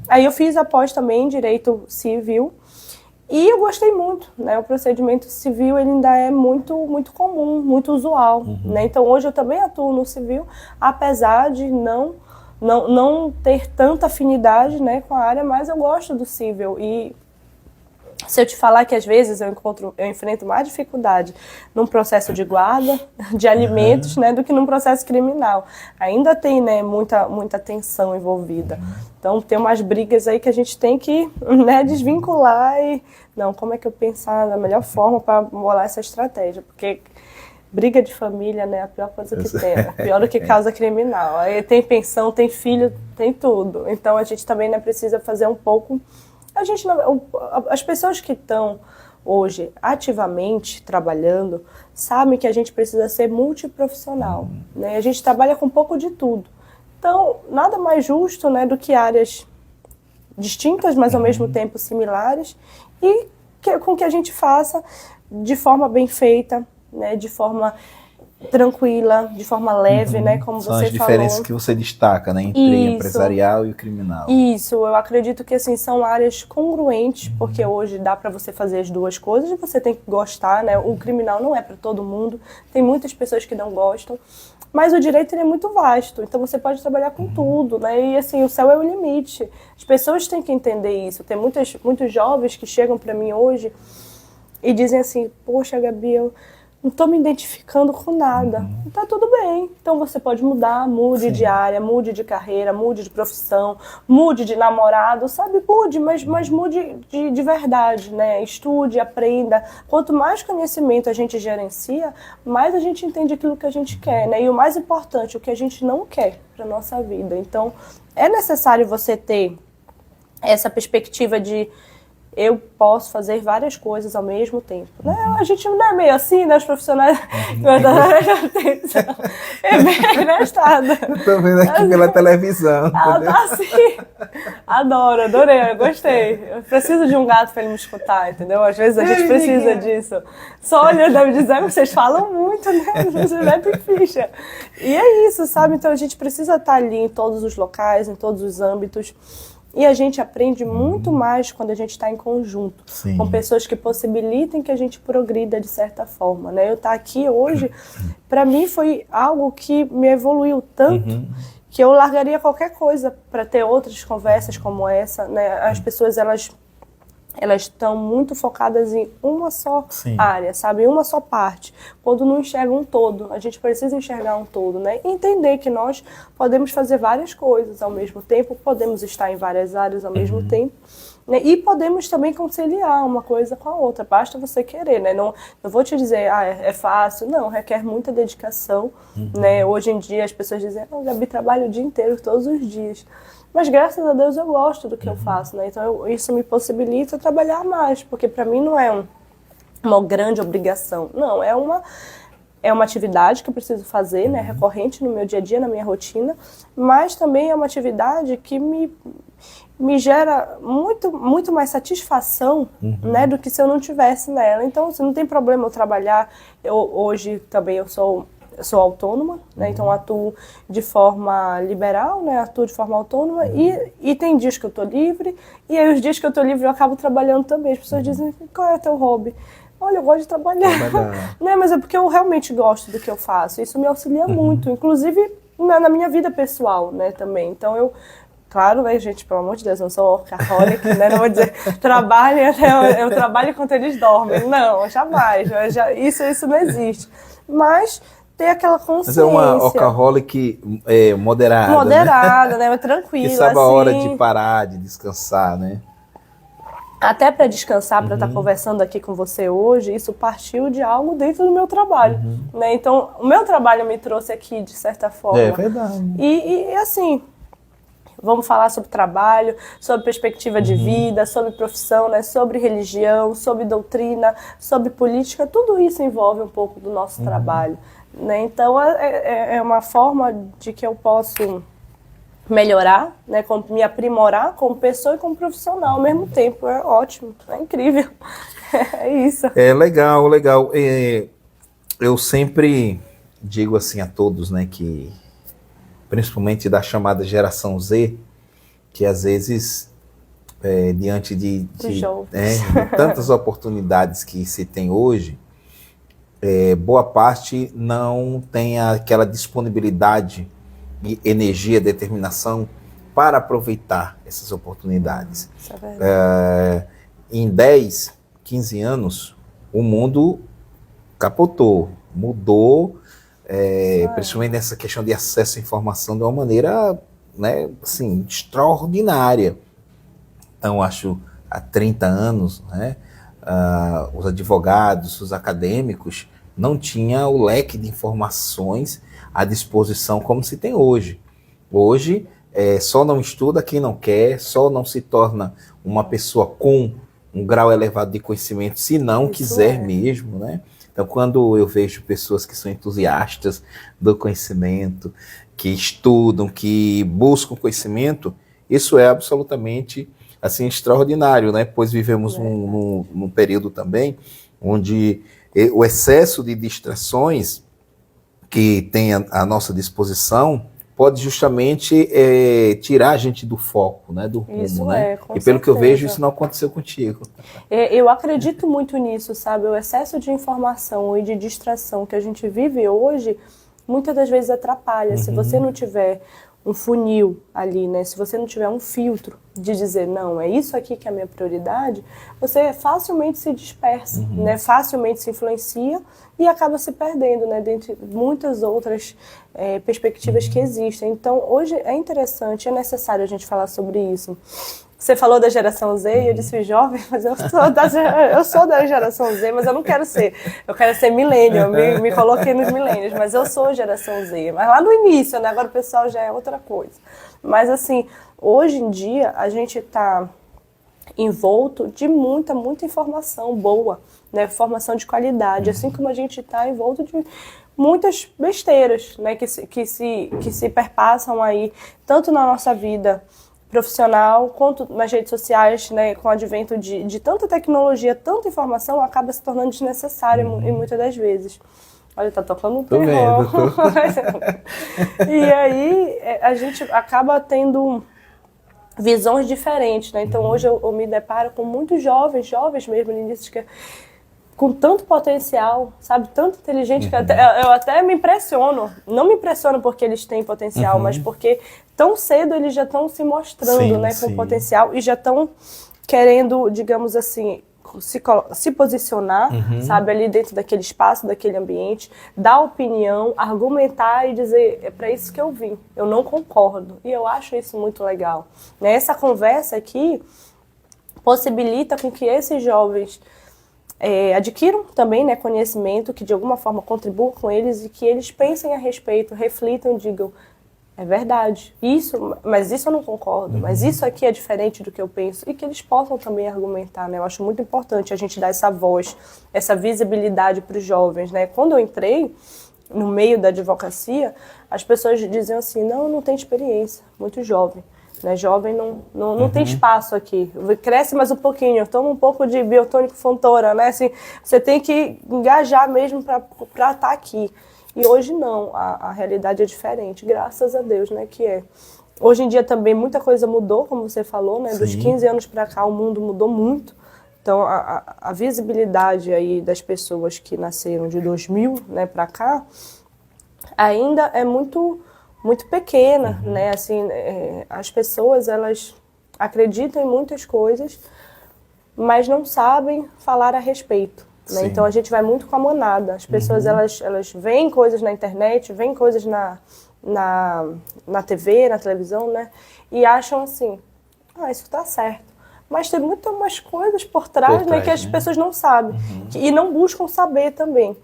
Aí eu fiz a pós também em Direito Civil, e eu gostei muito, né? O procedimento civil ele ainda é muito, muito comum, muito usual, né? Então, hoje eu também atuo no civil, apesar de não ter tanta afinidade, né, com a área, mas eu gosto do civil. E se eu te falar que às vezes eu enfrento mais dificuldade num processo de guarda de alimentos, né, do que num processo criminal. Ainda tem, né, muita tensão envolvida. Então tem umas brigas aí que a gente tem que, né, desvincular e como é que eu pensar da melhor forma para bolar essa estratégia, porque briga de família, né, é a pior coisa que tem, é pior do que causa criminal. Aí tem pensão, tem filho, tem tudo. Então a gente também, né, precisa fazer um pouco. As pessoas que estão hoje ativamente trabalhando, sabem que a gente precisa ser multiprofissional, né? A gente trabalha com um pouco de tudo. Então, nada mais justo, né, do que áreas distintas, mas ao mesmo tempo similares, e com que a gente faça de forma bem feita, né, de forma tranquila, de forma leve, né, como São você as diferenças falou. que você destaca, né, entre o empresarial e o criminal. Isso, eu acredito que assim são áreas congruentes, porque hoje dá para você fazer as duas coisas, você tem que gostar, né? O criminal não é para todo mundo, tem muitas pessoas que não gostam, mas o direito ele é muito vasto, então você pode trabalhar com tudo, né? E assim, o céu é o limite. As pessoas têm que entender isso. Tem muitos jovens que chegam para mim hoje e dizem assim: poxa, Gabi, eu não estou me identificando com nada. Tá tudo bem. Então você pode mudar, mude de área, mude de carreira, mude de profissão, mude de namorado, sabe? Mude, mas mude de verdade, né? Estude, aprenda. Quanto mais conhecimento a gente gerencia, mais a gente entende aquilo que a gente quer, né? E o mais importante, o que a gente não quer para nossa vida. Então, é necessário você ter essa perspectiva de eu posso fazer várias coisas ao mesmo tempo. Né? A gente não é meio assim, né? Os profissionais é bem engraçado. Estou vendo aqui pela televisão. Ela tá assim. Adorei, eu gostei. Eu preciso de um gato para ele me escutar, entendeu? Às vezes a gente precisa disso. Só olhando, deve dizer, vocês falam muito, né? Vocês metem ficha. E é isso, sabe? Então a gente precisa estar ali em todos os locais, em todos os âmbitos. E a gente aprende muito mais quando a gente está em conjunto, com pessoas que possibilitem que a gente progrida de certa forma, né? Eu estar aqui hoje, para mim foi algo que me evoluiu tanto que eu largaria qualquer coisa para ter outras conversas como essa, né? As pessoas, elas estão muito focadas em uma só área, sabe? Em uma só parte. Quando não enxergam um todo, a gente precisa enxergar um todo, né? E entender que nós podemos fazer várias coisas ao mesmo tempo, podemos estar em várias áreas ao mesmo tempo, né? E podemos também conciliar uma coisa com a outra, basta você querer, né? Não vou te dizer, é fácil, não, requer muita dedicação, né? Hoje em dia as pessoas dizem, Gabi, trabalho o dia inteiro, todos os dias. Mas graças a Deus eu gosto do que eu faço, né? Então isso me possibilita trabalhar mais, porque para mim não é uma grande obrigação. Não, é uma atividade que eu preciso fazer, né? Recorrente no meu dia a dia, na minha rotina, mas também é uma atividade que me gera muito mais satisfação, né? Do que se eu não tivesse nela. Então, assim, não tem problema eu trabalhar. Hoje também eu sou autônoma, né? Então atuo de forma liberal, né? Atuo de forma autônoma e tem dias que eu tô livre, e aí os dias que eu tô livre eu acabo trabalhando também. As pessoas dizem, qual é o teu hobby? Olha, eu gosto de trabalhar. Né? Mas é porque eu realmente gosto do que eu faço. Isso me auxilia muito, inclusive na minha vida pessoal, né, também. Então claro, né, gente, pelo amor de Deus, eu não sou workaholic, né? Não vou dizer, eu trabalho enquanto eles dormem. Não, jamais. Isso não existe. Mas ter aquela consciência. Mas é uma workaholic moderada. Moderada, né? Tranquila. Que sabe assim. A hora de parar, de descansar, né? Até para descansar, para estar conversando aqui com você hoje, isso partiu de algo dentro do meu trabalho. Né? Então, o meu trabalho me trouxe aqui, de certa forma. É verdade. E assim, vamos falar sobre trabalho, sobre perspectiva de vida, sobre profissão, né? Sobre religião, sobre doutrina, sobre política. Tudo isso envolve um pouco do nosso trabalho. Né? Então, é uma forma de que eu posso melhorar, né, me aprimorar como pessoa e como profissional ao mesmo tempo. É ótimo, é incrível. É isso. É legal. Eu sempre digo assim a todos, né, que principalmente da chamada geração Z, que às vezes diante de tantas oportunidades que se tem hoje, boa parte não tem aquela disponibilidade, energia, determinação para aproveitar essas oportunidades. Isso é verdade. Em 10, 15 anos, o mundo capotou, mudou, principalmente nessa questão de acesso à informação de uma maneira, né, assim, extraordinária. Então, acho, há 30 anos, né, os advogados, os acadêmicos, não tinham o leque de informações à disposição como se tem hoje. Hoje, só não estuda quem não quer, só não se torna uma pessoa com um grau elevado de conhecimento, se não quiser mesmo, né? Então, quando eu vejo pessoas que são entusiastas do conhecimento, que estudam, que buscam conhecimento, isso é absolutamente assim extraordinário, né? Pois vivemos num período também onde o excesso de distrações que tem à nossa disposição pode justamente tirar a gente do foco, né, do rumo, isso né? Com e pelo certeza. que eu vejo, isso não aconteceu contigo. Eu acredito muito nisso, sabe? O excesso de informação e de distração que a gente vive hoje, muitas das vezes atrapalha. Se você não tiver um funil ali, né? Se você não tiver um filtro de dizer, não, é isso aqui que é a minha prioridade, você facilmente se dispersa, né? Facilmente se influencia e acaba se perdendo, né? Dentre muitas outras perspectivas que existem. Então, hoje é interessante, é necessário a gente falar sobre isso. Você falou da geração Z e eu disse jovem, mas eu sou da geração Z, mas eu não quero ser. Eu quero ser millennial, me coloquei nos millennials, mas eu sou geração Z. Mas lá no início, né? Agora o pessoal já é outra coisa. Mas assim, hoje em dia a gente está envolto de muita informação boa, né? Informação de qualidade, assim como a gente está envolto de muitas besteiras, né? Que se perpassam aí, tanto na nossa vida profissional, quanto nas redes sociais, né, com o advento de tanta tecnologia, tanta informação, acaba se tornando desnecessária em muitas das vezes. Olha, tá tocando um terror. E aí a gente acaba tendo visões diferentes, né? Então hoje eu me deparo com muitos jovens mesmo, com tanto potencial, sabe? Tanto inteligente que eu até me impressiono. Não me impressiono porque eles têm potencial, mas porque tão cedo eles já estão se mostrando, né, com potencial e já estão querendo, digamos assim, se posicionar, sabe, ali dentro daquele espaço, daquele ambiente, dar opinião, argumentar e dizer, é para isso que eu vim, eu não concordo. E eu acho isso muito legal. Né? Essa conversa aqui possibilita com que esses jovens adquiram também, né, conhecimento que de alguma forma contribua com eles e que eles pensem a respeito, reflitam e digam, é verdade, mas isso eu não concordo, mas isso aqui é diferente do que eu penso, e que eles possam também argumentar, né? Eu acho muito importante a gente dar essa voz, essa visibilidade para os jovens, né? Quando eu entrei no meio da advocacia, as pessoas diziam assim, não tem experiência, muito jovem. Né, jovem não tem espaço aqui, cresce mais um pouquinho, toma um pouco de biotônico Fontoura, né? Assim, você tem que engajar mesmo para estar aqui. E hoje não, a realidade é diferente, graças a Deus, né, que é. Hoje em dia também muita coisa mudou, como você falou, né? Dos 15 anos para cá o mundo mudou muito. Então a visibilidade aí das pessoas que nasceram de 2000, né, para cá ainda é muito pequena, né? Assim, as pessoas, elas acreditam em muitas coisas, mas não sabem falar a respeito. Né? Então a gente vai muito com a manada. As pessoas, elas veem coisas na internet, veem coisas na TV, na televisão, né? E acham assim, isso tá certo. Mas tem muitas mais coisas por trás, né, que as pessoas não sabem. E não buscam saber também.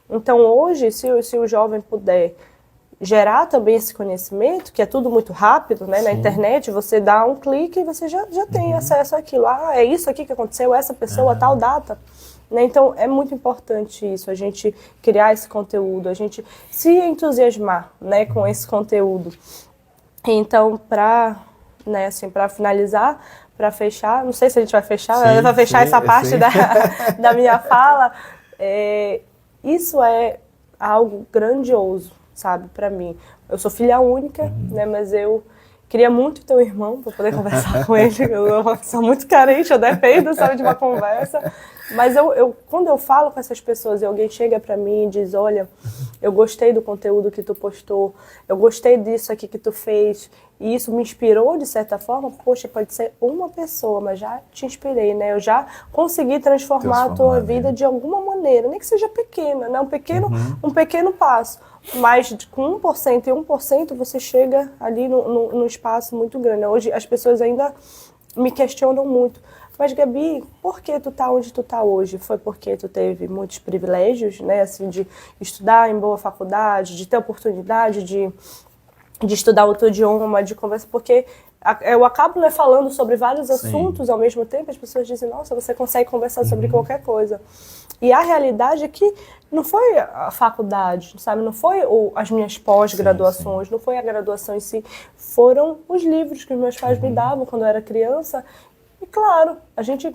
Então hoje, se o jovem puder gerar também esse conhecimento, que é tudo muito rápido, né? Na internet, você dá um clique e você já tem acesso àquilo. É isso aqui que aconteceu, essa pessoa, tal data. Né? Então, é muito importante isso, a gente criar esse conteúdo, a gente se entusiasmar, né, com esse conteúdo. Então, para assim, finalizar, para fechar, não sei se a gente vai fechar, vai fechar essa parte da minha fala, isso é algo grandioso, sabe, para mim. Eu sou filha única, né, mas eu queria muito ter um irmão para poder conversar com ele. Eu sou muito carente, eu dependo, sabe, de uma conversa. Mas quando eu falo com essas pessoas e alguém chega para mim e diz, olha, eu gostei do conteúdo que tu postou, eu gostei disso aqui que tu fez, e isso me inspirou de certa forma, poxa, pode ser uma pessoa, mas já te inspirei, né? Eu já consegui transformar a tua vida de alguma maneira, nem que seja pequena, né? Um pequeno passo. Mas com 1% e 1% você chega ali num espaço muito grande. Hoje as pessoas ainda me questionam muito. Mas, Gabi, por que tu tá onde tu tá hoje? Foi porque tu teve muitos privilégios, né? Assim, de estudar em boa faculdade, de ter oportunidade de estudar outro idioma, de conversar, porque eu acabo, né, falando sobre vários Sim. assuntos ao mesmo tempo, as pessoas dizem, nossa, você consegue conversar sobre qualquer coisa. E a realidade é que não foi a faculdade, sabe? Não foi as minhas pós-graduações, não foi a graduação em si, foram os livros que os meus pais me davam quando eu era criança. E claro, a gente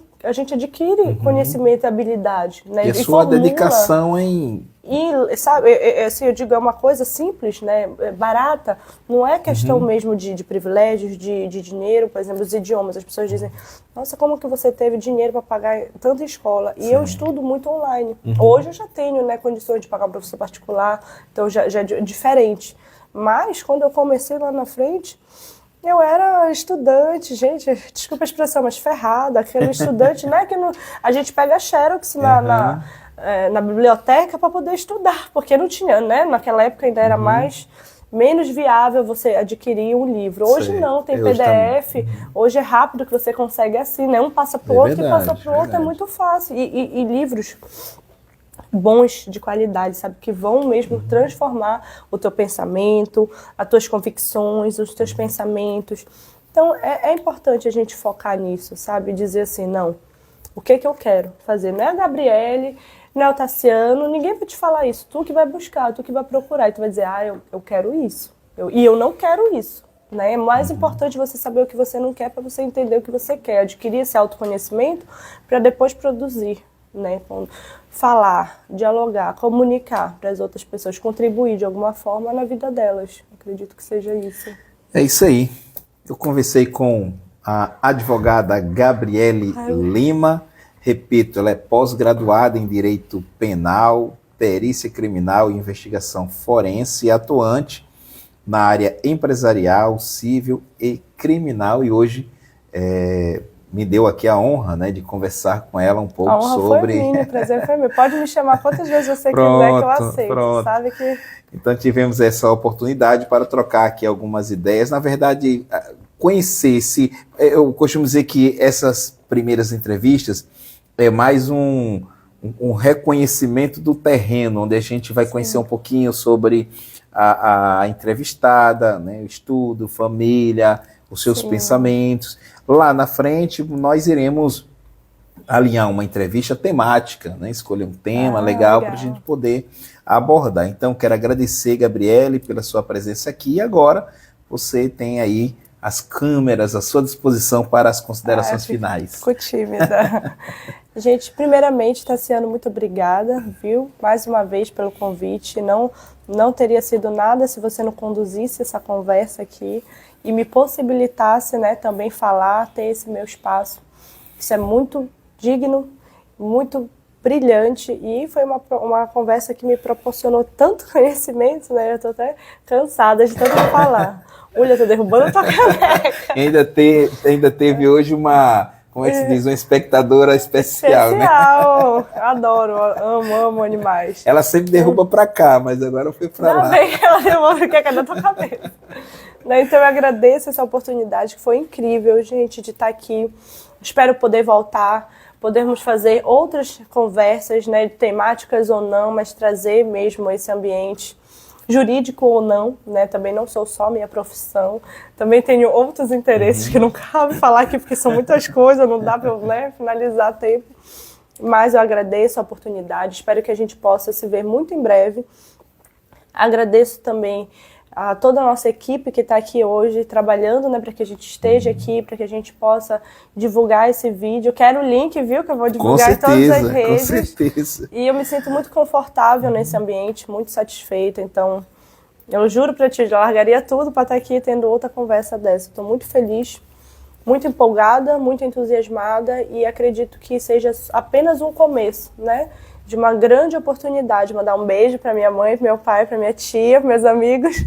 adquire conhecimento e habilidade, né? E a sua dedicação em... E, sabe, assim, eu digo, é uma coisa simples, né, barata, não é questão mesmo de privilégios, de dinheiro, por exemplo, os idiomas. As pessoas dizem, nossa, como que você teve dinheiro para pagar tanta escola? E eu estudo muito online. Hoje eu já tenho, né, condições de pagar um professor particular, então já é diferente. Mas, quando eu comecei lá na frente, eu era estudante, gente, desculpa a expressão, mas ferrada, aquele estudante, né, que a gente pega xerox na biblioteca para poder estudar, porque não tinha, né? Naquela época ainda era menos viável você adquirir um livro. Hoje não, tem PDF, hoje é rápido que você consegue assim, né? Um passa para o outro e passa para o outro, é muito fácil. E livros bons, de qualidade, sabe? Que vão mesmo transformar o teu pensamento, as tuas convicções, os teus pensamentos. Então, é importante a gente focar nisso, sabe? Dizer assim, não, o que eu quero fazer? Não é a Gabriele, não é o Tassiano, ninguém vai te falar isso. Tu que vai buscar, tu que vai procurar. E tu vai dizer, eu quero isso. E eu não quero isso. Né? É mais importante você saber o que você não quer para você entender o que você quer. Adquirir esse autoconhecimento para depois produzir. Né? Então, falar, dialogar, comunicar para as outras pessoas, contribuir de alguma forma na vida delas. Acredito que seja isso. É isso aí. Eu conversei com a advogada Gabriele Lima. Repito, ela é pós-graduada em Direito Penal, Perícia Criminal e Investigação Forense e atuante na área empresarial, civil e criminal. E hoje me deu aqui a honra, né, de conversar com ela um pouco a honra sobre... Foi minha, o prazer foi meu. Pode me chamar quantas vezes você quiser que eu aceito. Sabe que... Então tivemos essa oportunidade para trocar aqui algumas ideias. Na verdade, conhecer-se... Eu costumo dizer que essas primeiras entrevistas é mais um reconhecimento do terreno, onde a gente vai conhecer um pouquinho sobre a entrevistada, né, o estudo, família, os seus pensamentos. Lá na frente, nós iremos alinhar uma entrevista temática, né, escolher um tema legal para a gente poder abordar. Então, quero agradecer, Gabriele, pela sua presença aqui. E agora, você tem aí as câmeras à sua disposição para as considerações finais. Fico tímida. Gente, primeiramente, Tassiano, muito obrigada, viu? Mais uma vez pelo convite. Não teria sido nada se você não conduzisse essa conversa aqui e me possibilitasse, né, também falar, ter esse meu espaço. Isso é muito digno, muito brilhante e foi uma conversa que me proporcionou tanto conhecimento, né? Eu tô até cansada de tanto falar. Olha, eu tô derrubando a tua caneca. Ainda teve hoje uma, como é que se diz, uma espectadora especial, né? Adoro, amo animais. Ela sempre derruba pra cá, mas agora foi pra lá. Bem, ela derruba que é da tua cabeça. Então eu agradeço essa oportunidade, que foi incrível, gente, de estar aqui. Espero poder voltar, podermos fazer outras conversas, né, temáticas ou não, mas trazer mesmo esse ambiente jurídico ou não, né? Também não sou só minha profissão, também tenho outros interesses que não cabe falar aqui porque são muitas coisas, não dá para eu, né, finalizar a tempo. Mas eu agradeço a oportunidade, espero que a gente possa se ver muito em breve. Agradeço também a toda a nossa equipe que está aqui hoje trabalhando, né, para que a gente esteja aqui, para que a gente possa divulgar esse vídeo. Quero o link, viu, que eu vou divulgar em todas as redes. Com certeza. E eu me sinto muito confortável nesse ambiente, muito satisfeita. Então, eu juro para ti, já largaria tudo para estar aqui tendo outra conversa dessa. Estou muito feliz, muito empolgada, muito entusiasmada e acredito que seja apenas um começo, né, de uma grande oportunidade. Mandar um beijo para minha mãe, para meu pai, para minha tia, para meus amigos.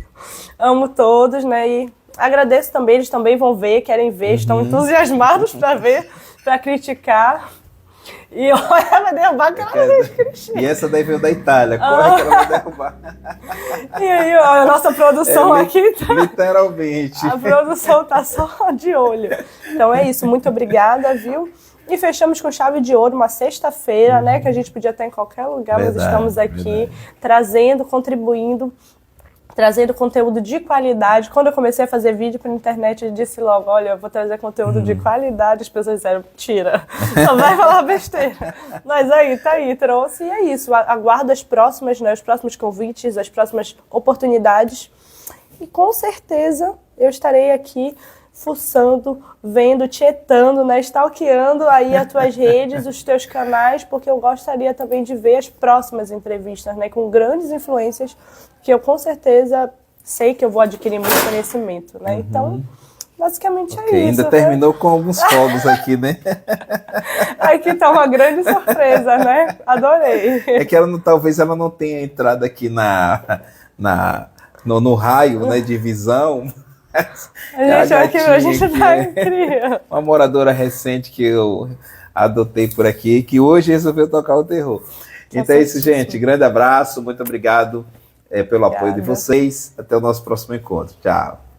Amo todos, né? E agradeço também, eles também vão ver, querem ver, estão entusiasmados para ver, para criticar. E olha, vai derrubar aquela vez, Cristina. E essa daí veio da Itália, corre que ela vai derrubar. E aí, ó, a nossa produção aqui tá... Literalmente. A produção tá só de olho. Então é isso, muito obrigada, viu? E fechamos com chave de ouro uma sexta-feira, né? Que a gente podia estar em qualquer lugar, mas estamos aqui trazendo, contribuindo trazendo conteúdo de qualidade. Quando eu comecei a fazer vídeo para a internet, eu disse logo, olha, eu vou trazer conteúdo de qualidade. As pessoas disseram, tira, só vai falar besteira. Mas aí, tá aí, trouxe, e é isso. Aguardo as próximas, né, os próximos convites, as próximas oportunidades. E com certeza eu estarei aqui fuçando, vendo, tietando, né, stalkeando aí as tuas redes, os teus canais, porque eu gostaria também de ver as próximas entrevistas, né, com grandes influências, que eu com certeza sei que eu vou adquirir muito conhecimento, né? Então, basicamente é isso. Ainda terminou com alguns fogos aqui, né? Aqui tá uma grande surpresa, né? Adorei. É que talvez ela não tenha entrado aqui no raio, né, de visão. A gente tá incrível. Uma moradora recente que eu adotei por aqui, que hoje resolveu tocar o terror. Então é isso, gente. Grande abraço, muito obrigado pelo apoio de vocês. Até o nosso próximo encontro. Tchau.